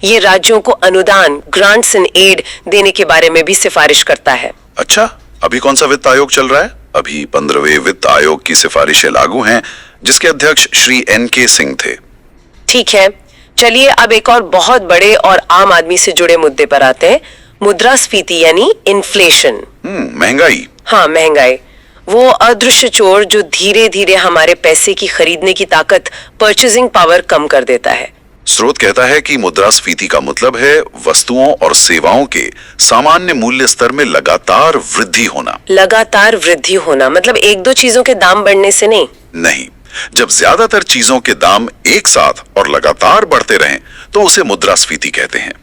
ये राज्यों को अनुदान, ग्रांट्स एंड एड देने के बारे में भी सिफारिश करता है। अच्छा, अभी कौन सा वित्त आयोग चल रहा है? अभी 15वें वित्त आयोग की सिफारिशें लागू हैं, जिसके अध्यक्ष श्री NK सिंह थे। ठीक है, चलिए अब एक और बहुत बड़े और आम आदमी से जुड़े मुद्दे पर आते हैं, मुद्रास्फीति यानी इन्फ्लेशन। महंगाई। हाँ, महंगाई, वो अदृश्य चोर जो धीरे धीरे हमारे पैसे की खरीदने की ताकत, परचेजिंग पावर कम कर देता है। स्रोत कहता है कि मुद्रास्फीति का मतलब है वस्तुओं और सेवाओं के सामान्य मूल्य स्तर में लगातार वृद्धि होना। लगातार वृद्धि होना मतलब एक दो चीजों के दाम बढ़ने से नहीं? नहीं, जब ज्यादातर चीजों के दाम एक साथ और लगातार बढ़ते रहें तो उसे मुद्रास्फीति कहते हैं।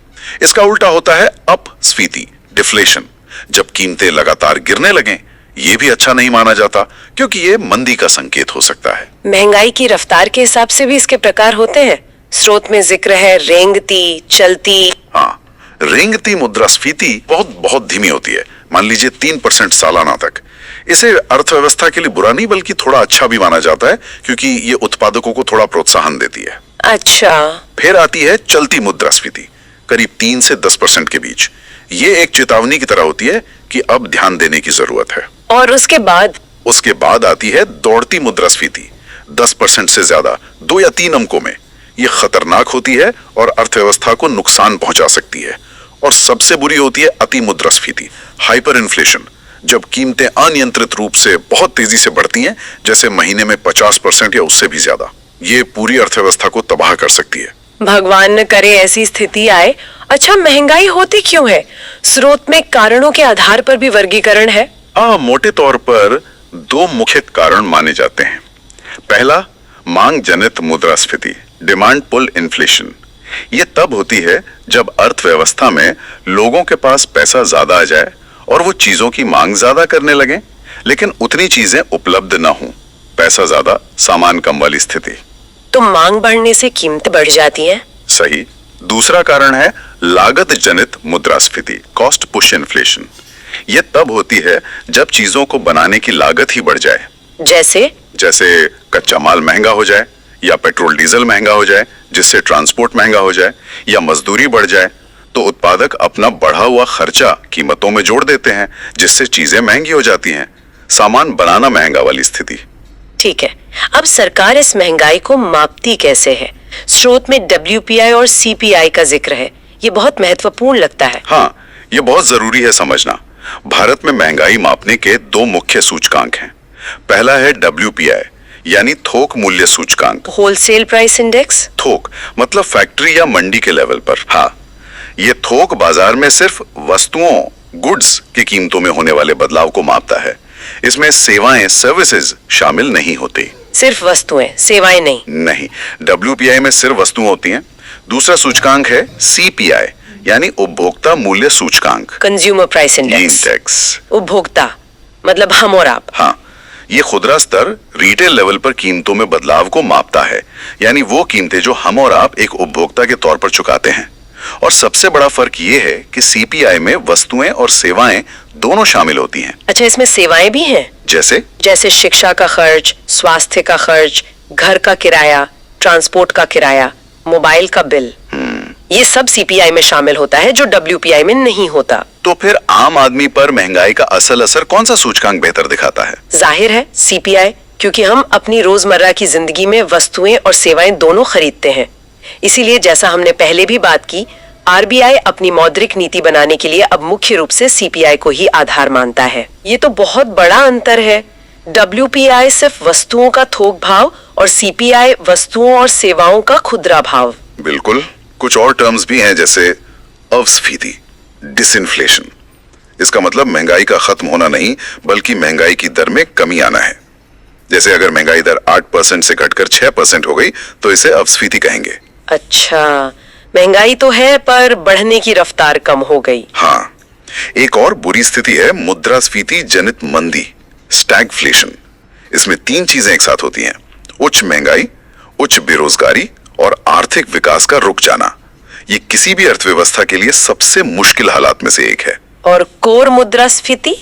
इसका उल्टा होता है अपस्फीति, डिफ्लेशन। जब कीमतें लगातार गिरने लगें, ये भी अच्छा नहीं माना जाता, क्योंकि ये मंदी का संकेत हो सकता है। महंगाई की रफ्तार के हिसाब से भी इसके प्रकार होते हैं। स्रोत में जिक्र है रेंगती, चलती। हाँ, रेंगती मुद्रास्फीति बहुत धीमी होती है, मान लीजिए 3% सालाना तक। इसे अर्थव्यवस्था के लिए बुरा नहीं बल्कि थोड़ा अच्छा भी माना जाता है, क्योंकि ये उत्पादकों को थोड़ा प्रोत्साहन देती है। अच्छा। फिर आती है चलती मुद्रास्फीति, करीब 3 से 10% के बीच। ये एक चेतावनी की तरह होती है कि अब ध्यान देने की जरूरत है। और उसके बाद आती है दौड़ती मुद्रास्फीति, 10% से ज्यादा, 2 या 3 अंकों में। ये खतरनाक होती है और अर्थव्यवस्था को नुकसान पहुंचा सकती है। और सबसे बुरी होती है अति मुद्रास्फीति, हाइपर इन्फ्लेशन, जब कीमतें अनियंत्रित रूप से बहुत तेजी से बढ़ती हैं, जैसे महीने में 50% या उससे भी ज्यादा। ये पूरी अर्थव्यवस्था को तबाह कर सकती है। भगवान न करे ऐसी स्थिति आए। अच्छा, महंगाई होती क्यों है? स्रोत में कारणों के आधार पर भी वर्गीकरण है? मोटे तौर पर 2 मुख्य कारण माने जाते हैं। पहला, मांग जनित मुद्रास्फीति, डिमांड पुल इन्फ्लेशन। ये तब होती है जब अर्थव्यवस्था में लोगों के पास पैसा ज्यादा आ जाए और वो चीजों की मांग ज्यादा करने लगे, लेकिन उतनी चीजें उपलब्ध न हो। पैसा ज्यादा, सामान कम वाली स्थिति। तो मांग बढ़ने से कीमतें बढ़ जाती हैं? सही। दूसरा कारण है लागत जनित मुद्रास्फीति, कॉस्ट पुश इन्फ्लेशन। ये तब होती है जब चीजों को बनाने की लागत ही बढ़ जाए। जैसे कच्चा माल महंगा हो जाए, या पेट्रोल डीजल महंगा हो जाए जिससे ट्रांसपोर्ट महंगा हो जाए, या मजदूरी बढ़ जाए, तो उत्पादक अपना बढ़ा हुआ खर्चा कीमतों में जोड़ देते हैं, जिससे चीजें महंगी हो जाती हैं। सामान बनाना महंगा वाली स्थिति। ठीक है, अब सरकार इस महंगाई को मापती कैसे है? स्रोत में WPI और CPI का जिक्र है, ये बहुत महत्वपूर्ण लगता है। हाँ, ये बहुत जरूरी है समझना। भारत में महंगाई मापने के 2 मुख्य सूचकांक हैं। पहला है WPI यानी थोक मूल्य सूचकांक, होलसेल प्राइस इंडेक्स। थोक मतलब फैक्ट्री या मंडी के लेवल पर। हाँ, ये थोक बाजार में सिर्फ वस्तुओं, गुड्स की कीमतों में होने वाले बदलाव को मापता है। इसमें सेवाएं, सर्विसेज शामिल नहीं होती। सिर्फ वस्तुएं, सेवाएं नहीं? नहीं, WPI में सिर्फ वस्तुएं होती हैं। दूसरा सूचकांक है CPI यानी उपभोक्ता मूल्य सूचकांक, कंज्यूमर प्राइस इंडेक्स। उपभोक्ता मतलब हम और आप। हाँ, ये खुदरा स्तर, रिटेल लेवल पर कीमतों में बदलाव को मापता है, यानी वो कीमतें जो हम और आप एक उपभोक्ता के तौर पर चुकाते हैं। और सबसे बड़ा फर्क ये है कि CPI में वस्तुएं और सेवाएं दोनों शामिल होती हैं। अच्छा, इसमें सेवाएं भी हैं? जैसे शिक्षा का खर्च, स्वास्थ्य का खर्च, घर का किराया, ट्रांसपोर्ट का किराया, मोबाइल का बिल। ये सब CPI में शामिल होता है, जो WPI में नहीं होता। तो फिर आम आदमी पर महंगाई का असल असर कौन सा सूचकांक बेहतर दिखाता है? जाहिर है CPI, क्योंकि हम अपनी रोजमर्रा की जिंदगी में वस्तुएं और सेवाएं दोनों खरीदते हैं। इसीलिए जैसा हमने पहले भी बात की, RBI अपनी मौद्रिक नीति बनाने के लिए अब मुख्य रूप से CPI को ही आधार मानता है। ये तो बहुत बड़ा अंतर है। WPI सिर्फ वस्तुओं का थोक भाव और CPI वस्तुओं और सेवाओं का खुदरा भाव। बिल्कुल। कुछ और टर्म्स भी हैं, जैसे अपस्फीति, डिसइन्फ्लेशन। इसका मतलब महंगाई का खत्म होना नहीं, बल्कि महंगाई की दर में कमी आना है। जैसे अगर महंगाई दर 8% से घटकर 6% हो गई तो इसे अपस्फीति कहेंगे। अच्छा, महंगाई तो है पर बढ़ने की रफ्तार कम हो गई। हाँ, एक और बुरी स्थिति है मुद्रास्फीति जनित मंदी, स्टैगफ्लेशन। इसमें 3 चीजें एक साथ होती हैं: उच्च महंगाई, उच्च बेरोजगारी और आर्थिक विकास का रुक जाना। ये किसी भी अर्थव्यवस्था के लिए सबसे मुश्किल हालात में से एक है। और कोर मुद्रास्फीति?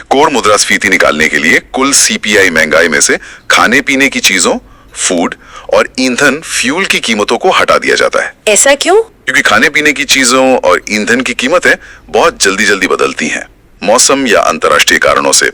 कोर मुद्रास्फीति निकालने के लिए कुल CPI महंगाई में से खाने पीने की चीजों, फूड और ईंधन, फ्यूल की कीमतों को हटा दिया जाता है। ऐसा क्यों? क्योंकि खाने पीने की चीजों और ईंधन की कीमतें बहुत जल्दी जल्दी बदलती हैं, मौसम या अंतर्राष्ट्रीय कारणों से।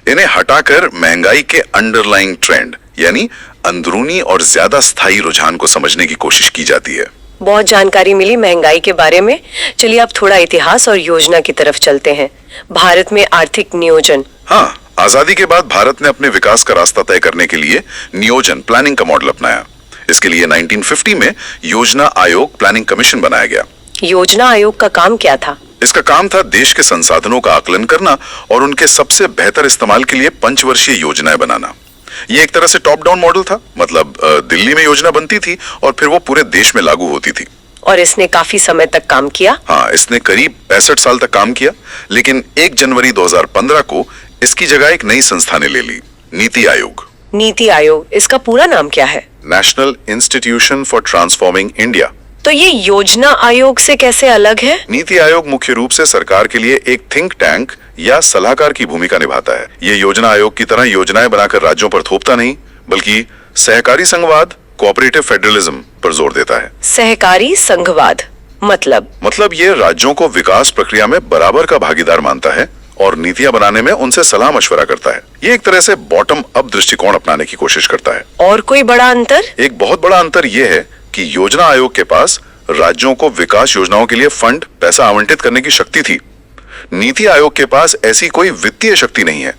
इन्हें हटाकर महंगाई के अंडरलाइंग ट्रेंड यानी अंदरूनी और ज्यादा स्थायी रुझान को समझने की कोशिश की जाती है। बहुत जानकारी मिली महंगाई के बारे में। चलिए अब थोड़ा इतिहास और योजना की तरफ चलते हैं। भारत में आर्थिक नियोजन। हाँ, आजादी के बाद भारत ने अपने विकास का रास्ता तय करने के लिए नियोजन प्लानिंग का मॉडल अपनाया। इसके लिए 1950 में योजना आयोग प्लानिंग कमीशन बनाया गया। योजना आयोग का काम क्या था? इसका काम था देश के संसाधनों का आकलन करना और उनके सबसे बेहतर इस्तेमाल के लिए पंचवर्षीय योजनाएं बनाना। ये एक तरह से टॉप डाउन मॉडल था, मतलब दिल्ली में योजना बनती थी और फिर वो पूरे देश में लागू होती थी। और इसने काफी समय तक काम किया। हाँ, इसने करीब 65 साल तक काम किया, लेकिन 1 जनवरी 2015 को इसकी जगह एक नई संस्था ने ले ली, नीति आयोग। नीति आयोग, इसका पूरा नाम क्या है? National institution for transforming India. तो ये योजना आयोग से कैसे अलग है? नीति आयोग मुख्य रूप से सरकार के लिए एक थिंक टैंक या सलाहकार की भूमिका निभाता है। ये योजना आयोग की तरह योजनाएं बनाकर राज्यों पर थोपता नहीं, बल्कि सहकारी संघवाद, कोऑपरेटिव फेडरलिज्म पर जोर देता है। सहकारी संघवाद मतलब ये राज्यों को विकास प्रक्रिया में बराबर का भागीदार मानता है और नीतियां बनाने में उनसे सलाह मशवरा करता है। ये एक तरह से बॉटम अप दृष्टिकोण अपनाने की कोशिश करता है। और कोई बड़ा अंतर? एक बहुत बड़ा अंतर यह है कि योजना आयोग के पास राज्यों को विकास योजनाओं के लिए फंड पैसा आवंटित करने की शक्ति थी। नीति आयोग के पास ऐसी कोई वित्तीय शक्ति नहीं है।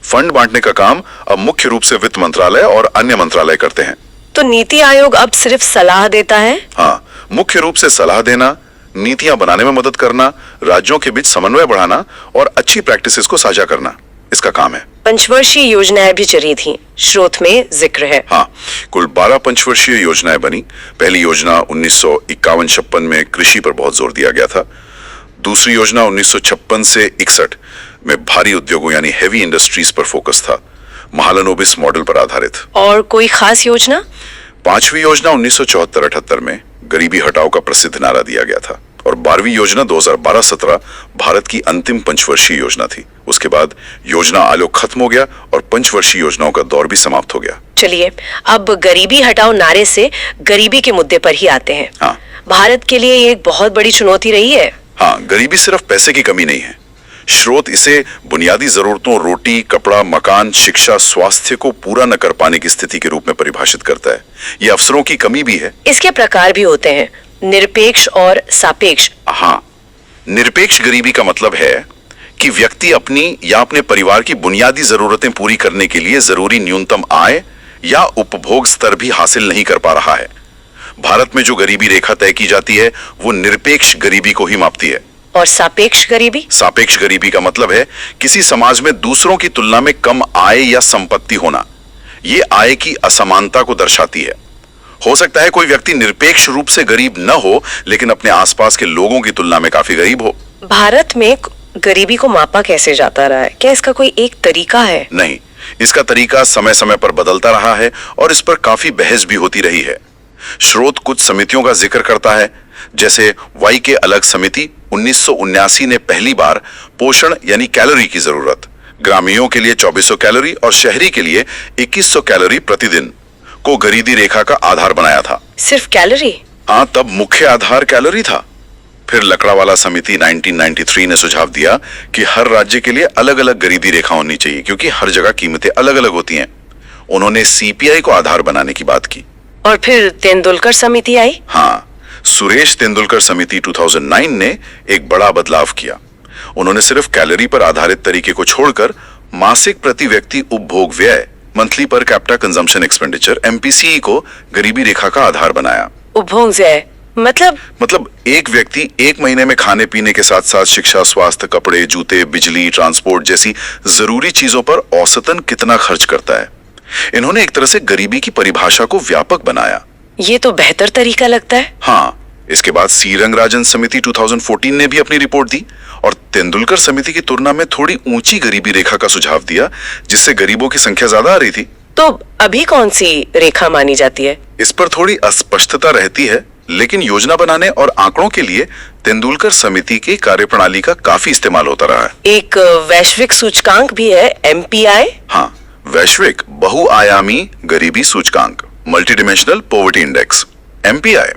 फंड बांटने का काम अब मुख्य रूप से वित्त मंत्रालय और अन्य मंत्रालय करते हैं। तो नीति आयोग अब सिर्फ सलाह देता है? हाँ, मुख्य रूप से सलाह देना, नीतियां बनाने में मदद करना, राज्यों के बीच समन्वय बढ़ाना और अच्छी प्रैक्टिसेस को साझा करना इसका काम है। पंचवर्षीय योजनाएं भी जारी थी, स्रोत में जिक्र है। हाँ, कुल 12 पंचवर्षीय योजनाएं बनी। पहली योजना 1951-56 में कृषि पर बहुत जोर दिया गया था। दूसरी योजना 1956 से 61 में भारी उद्योगों यानी हेवी इंडस्ट्रीज पर फोकस था, महालनोबिस मॉडल पर आधारित। और कोई खास योजना? पांचवी योजना 1974-78 में गरीबी हटाओ का प्रसिद्ध नारा दिया गया था और 12वीं योजना 2012-17 भारत की अंतिम पंचवर्षीय योजना थी। उसके बाद योजना आयोग खत्म हो गया और पंचवर्षीय योजनाओं का दौर भी समाप्त हो गया। चलिए अब गरीबी हटाओ नारे से गरीबी के मुद्दे पर ही आते हैं। हाँ, भारत के लिए ये एक बहुत बड़ी चुनौती रही है। हाँ, गरीबी सिर्फ पैसे की कमी नहीं है। स्रोत इसे बुनियादी जरूरतों रोटी, कपड़ा, मकान, शिक्षा, स्वास्थ्य को पूरा न कर पाने की स्थिति के रूप में परिभाषित करता है। ये अवसरों की कमी भी है। इसके प्रकार भी होते हैं, निरपेक्ष और सापेक्ष। हाँ, निरपेक्ष गरीबी का मतलब है कि व्यक्ति अपनी या अपने परिवार की बुनियादी जरूरतें पूरी करने के लिए जरूरी न्यूनतम आय या उपभोग स्तर भी हासिल नहीं कर पा रहा है। भारत में जो गरीबी रेखा तय की जाती है वो निरपेक्ष गरीबी को ही मापती है। और सापेक्ष गरीबी? सापेक्ष गरीबी का मतलब है किसी समाज में दूसरों की तुलना में कम आय या संपत्ति होना। ये आय की असमानता को दर्शाती है। हो सकता है कोई व्यक्ति निरपेक्ष रूप से गरीब न हो, लेकिन अपने आसपास के लोगों की तुलना में काफी गरीब हो। भारत में गरीबी को मापा कैसे जाता रहा है? क्या इसका कोई एक तरीका है? नहीं, इसका तरीका समय समय पर बदलता रहा है और इस पर काफी बहस भी होती रही है। स्रोत कुछ समितियों का जिक्र करता है, जैसे वाई के अलग समिति 1979 ने पहली बार पोषण यानी कैलोरी की जरूरत, ग्रामीणों के लिए 2400 कैलोरी और शहरी के लिए 2100 कैलोरी प्रतिदिन को गरीबी रेखा का आधार बनाया था। सिर्फ कैलोरी? हाँ, तब मुख्य आधार कैलोरी था। फिर लकड़ावाला समिति 1993 ने सुझाव दिया कि हर राज्य के लिए अलग अलग गरीबी रेखा होनी चाहिए, क्योंकि हर जगह कीमतें अलग अलग होती हैं। उन्होंने सीपीआई को आधार बनाने की बात की। और फिर तेंदुलकर समिति आई। हाँ, सुरेश तेंदुलकर समिति 2009 ने एक बड़ा बदलाव किया। उन्होंने सिर्फ कैलोरी पर आधारित तरीके को छोड़कर मासिक प्रति व्यक्ति उपभोग व्यय, monthly per capita consumption expenditure, MPCE को गरीबी रेखा का आधार बनाया। उपभोग व्यय मतलब एक व्यक्ति एक महीने में खाने पीने के साथ साथ शिक्षा, स्वास्थ्य, कपड़े, जूते, बिजली, ट्रांसपोर्ट जैसी जरूरी चीजों पर औसतन कितना खर्च करता है। इन्होंने एक तरह से गरीबी की परिभाषा को व्यापक बनाया। ये तो बेहतर तरीका लगता है। हाँ, इसके बाद सी रंगराजन समिति 2014 ने भी अपनी रिपोर्ट दी और तेंदुलकर समिति की तुलना में थोड़ी ऊंची गरीबी रेखा का सुझाव दिया, जिससे गरीबों की संख्या ज्यादा आ रही थी। तो अभी कौन सी रेखा मानी जाती है? इस पर थोड़ी अस्पष्टता रहती है, लेकिन योजना बनाने और आंकड़ों के लिए तेंदुलकर समिति की कार्यप्रणाली का काफी इस्तेमाल होता रहा है। एक वैश्विक सूचकांक भी है, MPI। हाँ, वैश्विक बहुआयामी गरीबी सूचकांक, multi dimensional poverty index, MPI।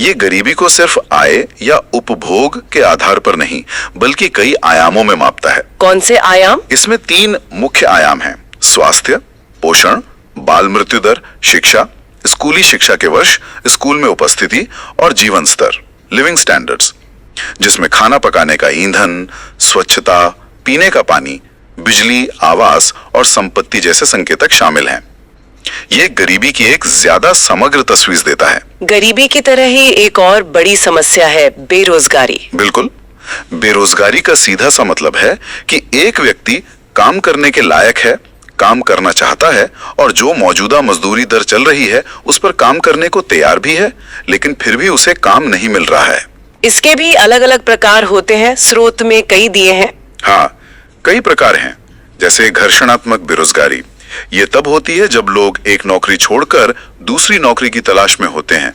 ये गरीबी को सिर्फ आय या उपभोग के आधार पर नहीं, बल्कि कई आयामों में मापता है। कौन से आयाम? इसमें 3 मुख्य आयाम हैं: स्वास्थ्य, पोषण, बाल मृत्यु दर, शिक्षा, स्कूली शिक्षा के वर्ष, स्कूल में उपस्थिति और जीवन स्तर, लिविंग स्टैंडर्ड्स, जिसमें खाना पकाने का ईंधन, स्वच्छता, पीने का पानी, बिजली, आवास और संपत्ति जैसे संकेतक शामिल हैं। ये गरीबी की एक ज्यादा समग्र तस्वीर देता है। गरीबी की तरह ही एक और बड़ी समस्या है बेरोजगारी। बिल्कुल, बेरोजगारी का सीधा सा मतलब है कि एक व्यक्ति काम करने के लायक है, काम करना चाहता है और जो मौजूदा मजदूरी दर चल रही है उस पर काम करने को तैयार भी है, लेकिन फिर भी उसे काम नहीं मिल रहा है। इसके भी अलग अलग प्रकार होते हैं, स्रोत में कई दिए हैं। हाँ, कई प्रकार हैं, जैसे घर्षणात्मक बेरोजगारी। ये तब होती है जब लोग एक नौकरी छोड़कर दूसरी नौकरी की तलाश में होते हैं,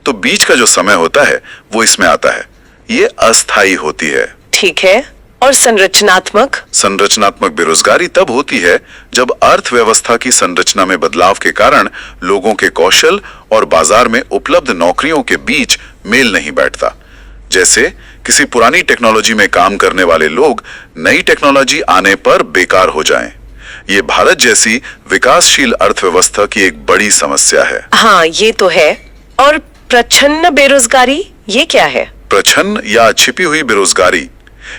तो बीच का जो समय होता है वो इसमें आता है। ये अस्थायी होती है। ठीक है। और संरचनात्मक? संरचनात्मक बेरोजगारी तब होती है जब अर्थव्यवस्था की संरचना में बदलाव के कारण लोगों के कौशल और बाजार में उपलब्ध नौकरियों के बीच मेल नहीं बैठता। जैसे किसी पुरानी टेक्नोलॉजी में काम करने वाले लोग नई टेक्नोलॉजी आने पर बेकार हो जाएं। ये भारत जैसी विकासशील अर्थव्यवस्था की एक बड़ी समस्या है। हाँ, ये तो है। और प्रच्छन्न बेरोजगारी, ये क्या है? प्रच्छन्न या छिपी हुई बेरोजगारी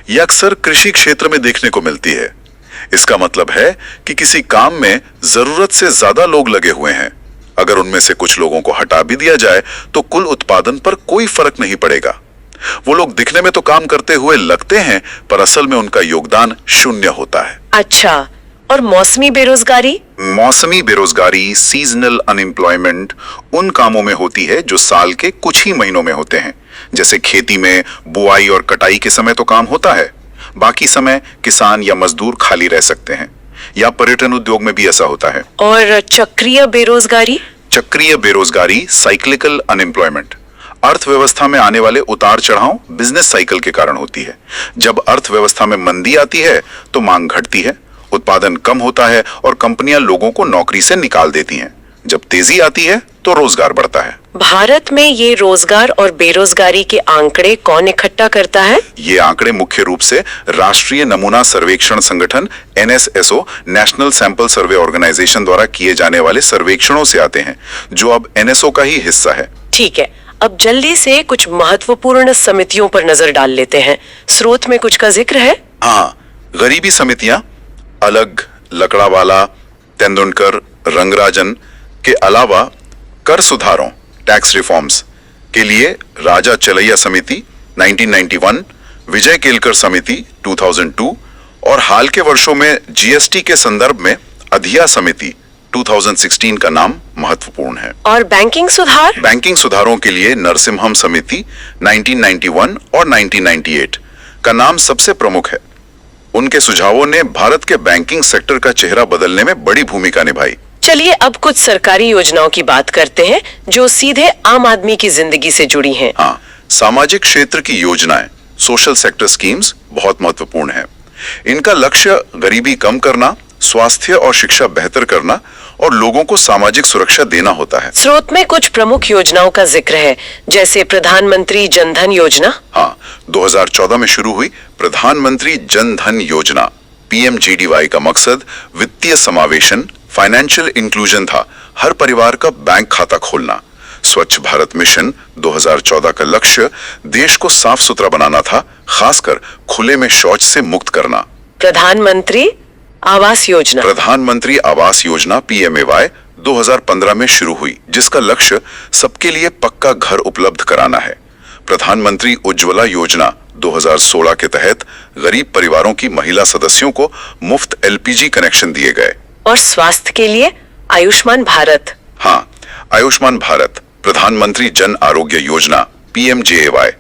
ये अक्सर कृषि क्षेत्र में देखने को मिलती है। इसका मतलब है कि किसी काम में जरूरत से ज्यादा लोग लगे हुए हैं। अगर उनमें से कुछ लोगों को हटा भी दिया जाए तो कुल उत्पादन पर कोई फर्क नहीं पड़ेगा। वो लोग दिखने में तो काम करते हुए लगते हैं, पर असल में उनका योगदान शून्य होता है। अच्छा, और मौसमी बेरोजगारी? मौसमी बेरोजगारी, सीजनल अनएम्प्लॉयमेंट, उन कामों में होती है जो साल के कुछ ही महीनों में होते हैं। जैसे खेती में बुआई और कटाई के समय तो काम होता है, बाकी समय किसान या मजदूर खाली रह सकते हैं। या पर्यटन उद्योग में भी ऐसा होता है। और चक्रीय बेरोजगारी? चक्रीय बेरोजगारी, साइक्लिकल अनएम्प्लॉयमेंट, अर्थव्यवस्था में आने वाले उतार चढ़ाव बिजनेस साइकिल के कारण होती है। जब अर्थव्यवस्था में मंदी आती है तो मांग घटती है, उत्पादन कम होता है और कंपनियां लोगों को नौकरी से निकाल देती हैं। जब तेजी आती है तो रोजगार बढ़ता है। भारत में ये रोजगार और बेरोजगारी के आंकड़े कौन इकट्ठा करता है? ये आंकड़े मुख्य रूप से राष्ट्रीय नमूना सर्वेक्षण संगठन NSSO, National Sample Survey Organisation द्वारा किए जाने वाले सर्वेक्षणों से आते हैं, जो अब NSO का ही हिस्सा है। ठीक है, अब जल्दी से कुछ महत्वपूर्ण समितियों पर नजर डाल लेते हैं। स्रोत में कुछ का जिक्र है? हाँ, गरीबी समितियां अलग, लकड़ावाला, तेंदुलकर, रंगराजन के अलावा कर सुधारों, टैक्स रिफॉर्म्स के लिए राजा चलैया समिति 1991, विजय केलकर समिति 2002 और हाल के वर्षों में GST के संदर्भ में अधिया समिति 2016 का नाम महत्वपूर्ण है। और बैंकिंग सुधार? बैंकिंग सुधारों के लिए नरसिम्हम समिति 1991 और 1998 का नाम सबसे प्रमुख है। उनके सुझावों ने भारत के बैंकिंग सेक्टर का चेहरा बदलने में बड़ी भूमिका निभाई। चलिए अब कुछ सरकारी योजनाओं की बात करते हैं जो सीधे आम आदमी की जिंदगी से जुड़ी हैं। हाँ, सामाजिक क्षेत्र की योजनाएं, सोशल सेक्टर स्कीम्स बहुत महत्वपूर्ण है। इनका लक्ष्य गरीबी कम करना, स्वास्थ्य और शिक्षा बेहतर करना और लोगों को सामाजिक सुरक्षा देना होता है। स्रोत में कुछ प्रमुख योजनाओं का जिक्र है, जैसे प्रधानमंत्री जन धन योजना। हाँ, 2014 में शुरू हुई प्रधानमंत्री जन धन योजना PMGDY का मकसद वित्तीय समावेशन, फाइनेंशियल इंक्लूजन था। हर परिवार का बैंक खाता खोलना। स्वच्छ भारत मिशन 2014 का लक्ष्य देश को साफ सुथरा बनाना था, खासकर खुले में शौच से मुक्त करना। प्रधानमंत्री आवास योजना। प्रधानमंत्री आवास योजना PMAY 2015 में शुरू हुई, जिसका लक्ष्य सबके लिए पक्का घर उपलब्ध कराना है। प्रधानमंत्री उज्ज्वला योजना 2016 के तहत गरीब परिवारों की महिला सदस्यों को मुफ्त LPG कनेक्शन दिए गए। और स्वास्थ्य के लिए आयुष्मान भारत। हाँ, आयुष्मान भारत प्रधानमंत्री जन आरोग्य योजना PMJAY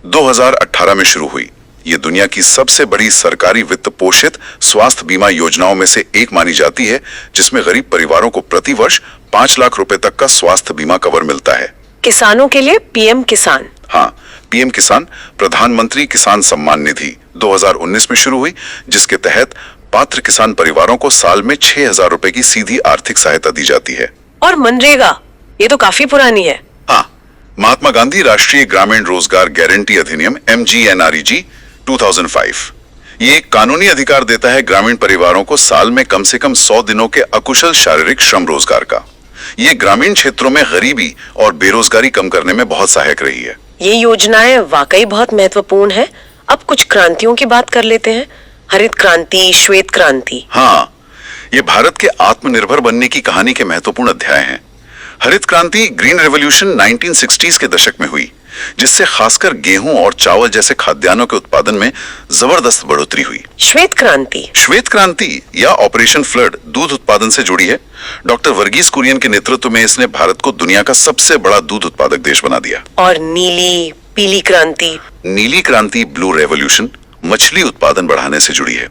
2018 में शुरू हुई। ये दुनिया की सबसे बड़ी सरकारी वित्त पोषित स्वास्थ्य बीमा योजनाओं में से एक मानी जाती है, जिसमें गरीब परिवारों को प्रति वर्ष 5 लाख रुपए तक का स्वास्थ्य बीमा कवर मिलता है। किसानों के लिए PM किसान। हाँ, PM किसान प्रधानमंत्री किसान सम्मान निधि 2019 में शुरू हुई, जिसके तहत पात्र किसान परिवारों को साल में 6,000 रुपए की सीधी आर्थिक सहायता दी जाती है। और मनरेगा, ये तो काफी पुरानी है। हाँ, महात्मा गांधी राष्ट्रीय ग्रामीण रोजगार गारंटी अधिनियम MGNREG 2005 ये एक कानूनी अधिकार देता है ग्रामीण परिवारों को साल में कम से कम 100 दिनों के अकुशल शारीरिक श्रम रोजगार का। ये ग्रामीण क्षेत्रों में गरीबी और बेरोजगारी कम करने में बहुत सहायक रही है। ये योजनाएं वाकई बहुत महत्वपूर्ण है। अब कुछ क्रांतियों की बात कर लेते हैं। हरित क्रांति, श्वेत क्रांति। हाँ, ये भारत के आत्मनिर्भर बनने की कहानी के महत्वपूर्ण अध्याय हैं। हरित क्रांति ग्रीन रेवोल्यूशन 1960s के दशक में हुई, जिससे खासकर गेहूं और चावल जैसे खाद्यान्नों के उत्पादन में जबरदस्त बढ़ोतरी हुई। श्वेत क्रांति या ऑपरेशन फ्लड दूध उत्पादन से जुड़ी है। डॉक्टर वर्गीस कुरियन के नेतृत्व में इसने भारत को दुनिया का सबसे बड़ा दूध उत्पादक देश बना दिया। और पीली क्रांति ब्लू रेवोल्यूशन मछली उत्पादन बढ़ाने से जुड़ी है।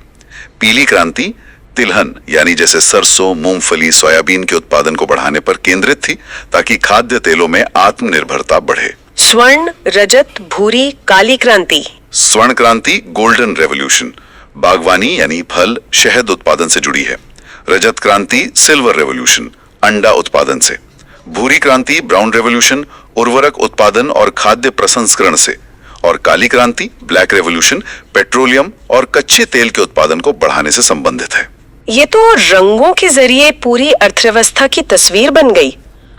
पीली क्रांति तिलहन यानी जैसे सरसों, मूंगफली, सोयाबीन के उत्पादन को बढ़ाने पर केंद्रित थी, ताकि खाद्य तेलों में आत्मनिर्भरता बढ़े। स्वर्ण, रजत, भूरी, काली क्रांति। स्वर्ण क्रांति गोल्डन रेवोल्यूशन बागवानी यानी फल, शहद उत्पादन से जुड़ी है। रजत क्रांति सिल्वर रेवोल्यूशन अंडा उत्पादन से। भूरी क्रांति ब्राउन रेवोल्यूशन उर्वरक उत्पादन और खाद्य प्रसंस्करण से। और काली क्रांति ब्लैक रेवोल्यूशन पेट्रोलियम और कच्चे तेल के उत्पादन को बढ़ाने से संबंधित है। ये तो रंगों के जरिए पूरी अर्थव्यवस्था की तस्वीर बन गई।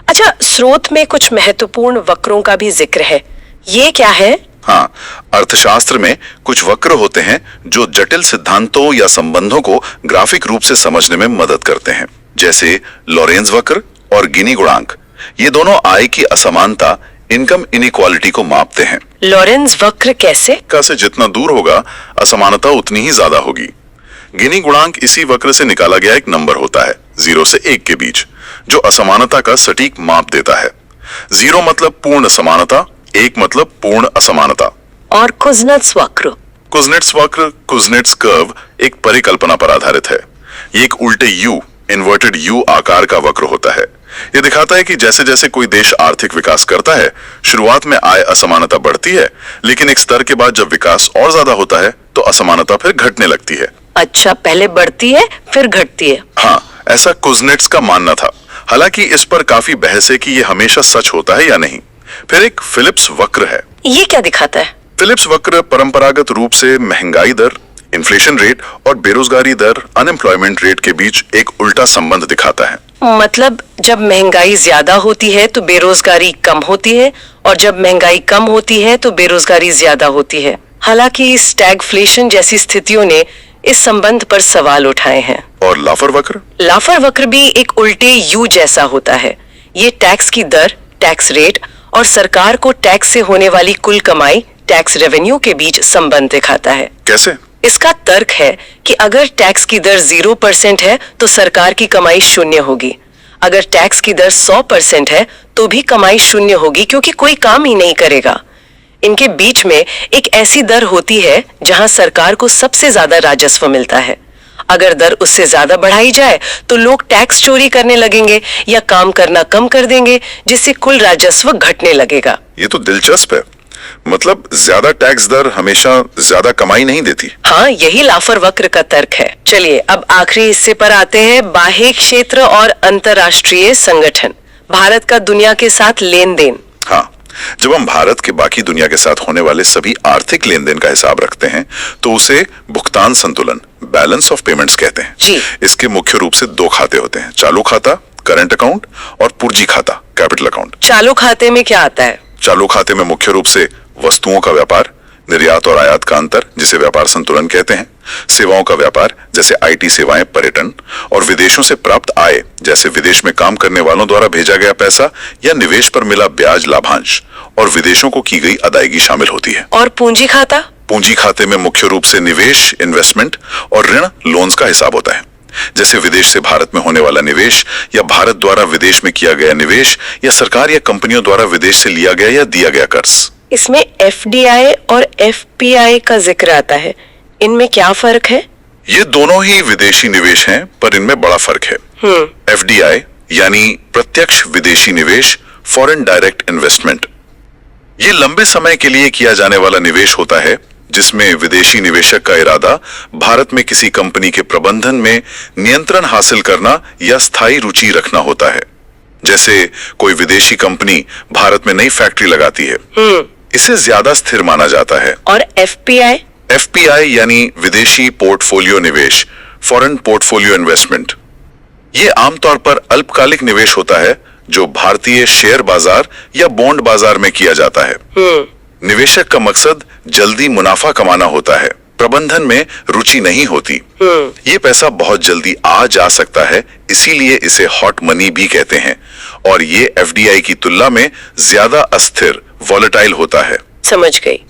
अच्छा, स्रोत में कुछ महत्वपूर्ण वक्रों का भी जिक्र है, ये क्या है? हाँ, अर्थशास्त्र में कुछ वक्र होते हैं जो जटिल सिद्धांतों या संबंधों को ग्राफिक रूप से समझने में मदद करते हैं, जैसे लॉरेंज वक्र और गिनी गुणांक। ये दोनों आय की असमानता, इनकम इनइक्वालिटी को मापते हैं। लॉरेंज वक्र कैसे? से जितना दूर होगा असमानता उतनी ही ज्यादा होगी। गिनी गुणांक इसी वक्र से निकाला गया एक नंबर होता है 0 से 1 के बीच, जो असमानता का सटीक माप देता है। 0 मतलब पूर्ण समानता, 1 मतलब पूर्ण असमानता। और कुज़नेट्स वक्र कुज़नेट्स कर्व एक परिकल्पना पर आधारित है। ये एक उल्टे यू, इन्वर्टेड यू आकार का वक्र होता है। ये दिखाता है कि जैसे जैसे कोई देश आर्थिक विकास करता है, शुरुआत में आय असमानता बढ़ती है, लेकिन एक स्तर के बाद जब विकास और ज्यादा होता है तो असमानता फिर घटने लगती है। अच्छा, पहले बढ़ती है फिर घटती है। हाँ, ऐसा कुज़नेट्स का मानना था। हालांकि इस पर काफी बहस है कि ये हमेशा सच होता है या नहीं। फिर एक फिलिप्स वक्र है। ये क्या दिखाता है? फिलिप्स वक्र परंपरागत रूप से महंगाई दर, इन्फ्लेशन रेट और बेरोजगारी दर, अनएम्प्लॉयमेंट रेट के बीच एक उल्टा संबंध दिखाता है। मतलब जब महंगाई ज्यादा होती है तो बेरोजगारी कम होती है, और जब महंगाई कम होती है तो बेरोजगारी ज्यादा होती है। हालांकि स्टैगफ्लेशन जैसी स्थितियों ने इस संबंध पर सवाल उठाए हैं। और लाफर वक्र भी एक उल्टे यू जैसा होता है। ये टैक्स की दर, टैक्स रेट और सरकार को टैक्स से होने वाली कुल कमाई, टैक्स रेवेन्यू के बीच संबंध दिखाता है। कैसे? इसका तर्क है कि अगर टैक्स की दर 0% है तो सरकार की कमाई 0 होगी। अगर टैक्स की दर 100% है तो भी कमाई 0 होगी, क्योंकि कोई काम ही नहीं करेगा। इनके बीच में एक ऐसी दर होती है जहां सरकार को सबसे ज्यादा राजस्व मिलता है। अगर दर उससे ज्यादा बढ़ाई जाए तो लोग टैक्स चोरी करने लगेंगे या काम करना कम कर देंगे, जिससे कुल राजस्व घटने लगेगा। ये तो दिलचस्प है। मतलब ज्यादा टैक्स दर हमेशा ज्यादा कमाई नहीं देती। हाँ, यही लाफर वक्र का तर्क है। चलिए अब आखिरी हिस्से पर आते हैं, बाह्य क्षेत्र और अंतर्राष्ट्रीय संगठन। भारत का दुनिया के साथ लेन देन। हाँ, जब हम भारत के बाकी दुनिया के साथ होने वाले सभी आर्थिक लेन देन का हिसाब रखते हैं तो उसे भुगतान संतुलन, बैलेंस ऑफ पेमेंट्स कहते हैं। जी। इसके मुख्य रूप से 2 खाते होते हैं, चालू खाता करंट अकाउंट और पूंजी खाता कैपिटल अकाउंट। चालू खाते में क्या आता है? चालू खाते में मुख्य रूप से वस्तुओं का व्यापार, निर्यात और आयात का अंतर जिसे व्यापार संतुलन कहते हैं, सेवाओं का व्यापार जैसे आईटी सेवाएं, पर्यटन और विदेशों से प्राप्त आय जैसे विदेश में काम करने वालों द्वारा भेजा गया पैसा या निवेश पर मिला ब्याज लाभांश और विदेशों को की गई अदायगी शामिल होती है। और पूंजी खाता? पूंजी खाते में मुख्य रूप से निवेश, इन्वेस्टमेंट और ऋण, लोन्स का हिसाब होता है, जैसे विदेश से भारत में होने वाला निवेश या भारत द्वारा विदेश में किया गया निवेश या सरकार या कंपनियों द्वारा विदेश से लिया गया या दिया गया कर्ज। इसमें एफडीआई और एफपीआई का जिक्र आता है, इनमें क्या फर्क है? ये दोनों ही विदेशी निवेश हैं, पर इनमें बड़ा फर्क है। एफडीआई यानी प्रत्यक्ष विदेशी निवेश, फॉरेन डायरेक्ट इन्वेस्टमेंट, ये लंबे समय के लिए किया जाने वाला निवेश होता है जिसमें विदेशी निवेशक का इरादा भारत में किसी कंपनी के प्रबंधन में नियंत्रण हासिल करना या स्थायी रुचि रखना होता है। जैसे कोई विदेशी कंपनी भारत में नई फैक्ट्री लगाती है, इसे ज्यादा स्थिर माना जाता है। और एफपीआई? एफपीआई यानी विदेशी पोर्टफोलियो निवेश, फॉरेन पोर्टफोलियो इन्वेस्टमेंट। ये आमतौर पर अल्पकालिक निवेश होता है जो भारतीय शेयर बाजार या बॉन्ड बाजार में किया जाता है। निवेशक का मकसद जल्दी मुनाफा कमाना होता है, प्रबंधन में रुचि नहीं होती। ये पैसा बहुत जल्दी आ जा सकता है, इसीलिए इसे हॉट मनी भी कहते हैं, और ये एफडीआई की तुलना में ज्यादा अस्थिर, वॉलेटाइल होता है। समझ गई।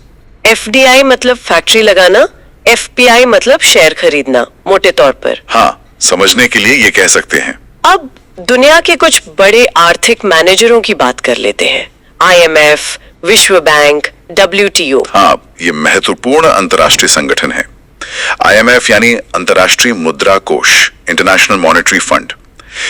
एफडीआई मतलब फैक्ट्री लगाना, एफपीआई मतलब शेयर खरीदना, मोटे तौर पर। हाँ, समझने के लिए ये कह सकते हैं। अब दुनिया के कुछ बड़े आर्थिक मैनेजरों की बात कर लेते हैं। आईएमएफ, विश्व बैंक, WTO। हाँ, ये महत्वपूर्ण अंतर्राष्ट्रीय संगठन है। आईएमएफ यानी अंतर्राष्ट्रीय मुद्रा कोष, इंटरनेशनल मॉनेटरी फंड।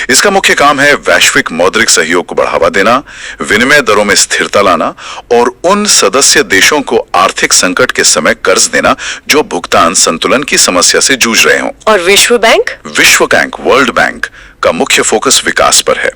इसका मुख्य काम है वैश्विक मौद्रिक सहयोग को बढ़ावा देना, विनिमय दरों में स्थिरता लाना और उन सदस्य देशों को आर्थिक संकट के समय कर्ज देना जो भुगतान संतुलन की समस्या से जूझ रहे हों। और विश्व बैंक? विश्व बैंक, वर्ल्ड बैंक का मुख्य फोकस विकास पर है।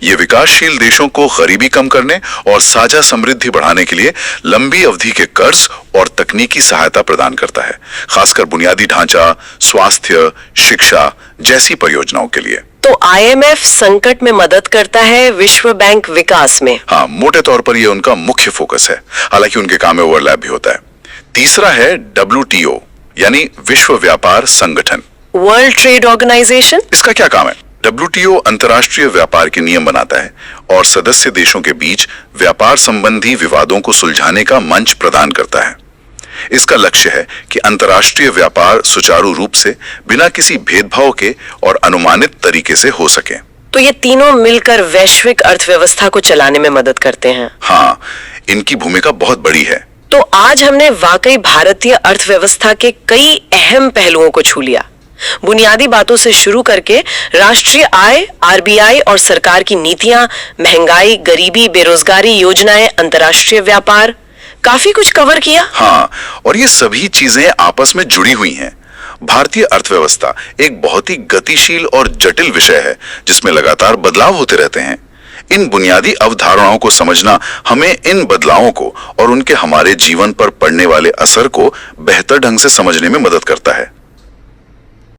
ये विकासशील देशों को गरीबी कम करने और साझा समृद्धि बढ़ाने के लिए लंबी अवधि के कर्ज और तकनीकी सहायता प्रदान करता है, खासकर बुनियादी ढांचा, स्वास्थ्य, शिक्षा जैसी परियोजनाओं के लिए। तो आईएमएफ संकट में मदद करता है, विश्व बैंक विकास में। हाँ, मोटे तौर पर यह उनका मुख्य फोकस है, हालांकि उनके काम में ओवरलैप भी होता है। तीसरा है WTO यानी विश्व व्यापार संगठन, वर्ल्ड ट्रेड ऑर्गेनाइजेशन। इसका क्या काम है? WTO अंतर्राष्ट्रीय व्यापार के नियम बनाता है और सदस्य देशों के बीच व्यापार संबंधी विवादों को सुलझाने का मंच प्रदान करता है। इसका लक्ष्य है कि अंतर्राष्ट्रीय व्यापार सुचारू रूप से, बिना किसी भेदभाव के और अनुमानित तरीके से हो सके। तो ये तीनों मिलकर वैश्विक अर्थव्यवस्था को चलाने में मदद करते हैं। हाँ, इनकी भूमिका बहुत बड़ी है। तो आज हमने वाकई भारतीय अर्थव्यवस्था के कई अहम पहलुओं को छू लिया। बुनियादी बातों से शुरू करके राष्ट्रीय आय, आरबीआई और सरकार की नीतियां, महंगाई, गरीबी, बेरोजगारी योजनाएं, अंतर्राष्ट्रीय व्यापार, काफी कुछ कवर किया। हाँ, और ये सभी चीजें आपस में जुड़ी हुई हैं। भारतीय अर्थव्यवस्था एक बहुत ही गतिशील और जटिल विषय है जिसमें लगातार बदलाव होते रहते हैं। इन बुनियादी अवधारणाओं को समझना हमें इन बदलावों को और उनके हमारे जीवन पर पड़ने वाले असर को बेहतर ढंग से समझने में मदद करता है।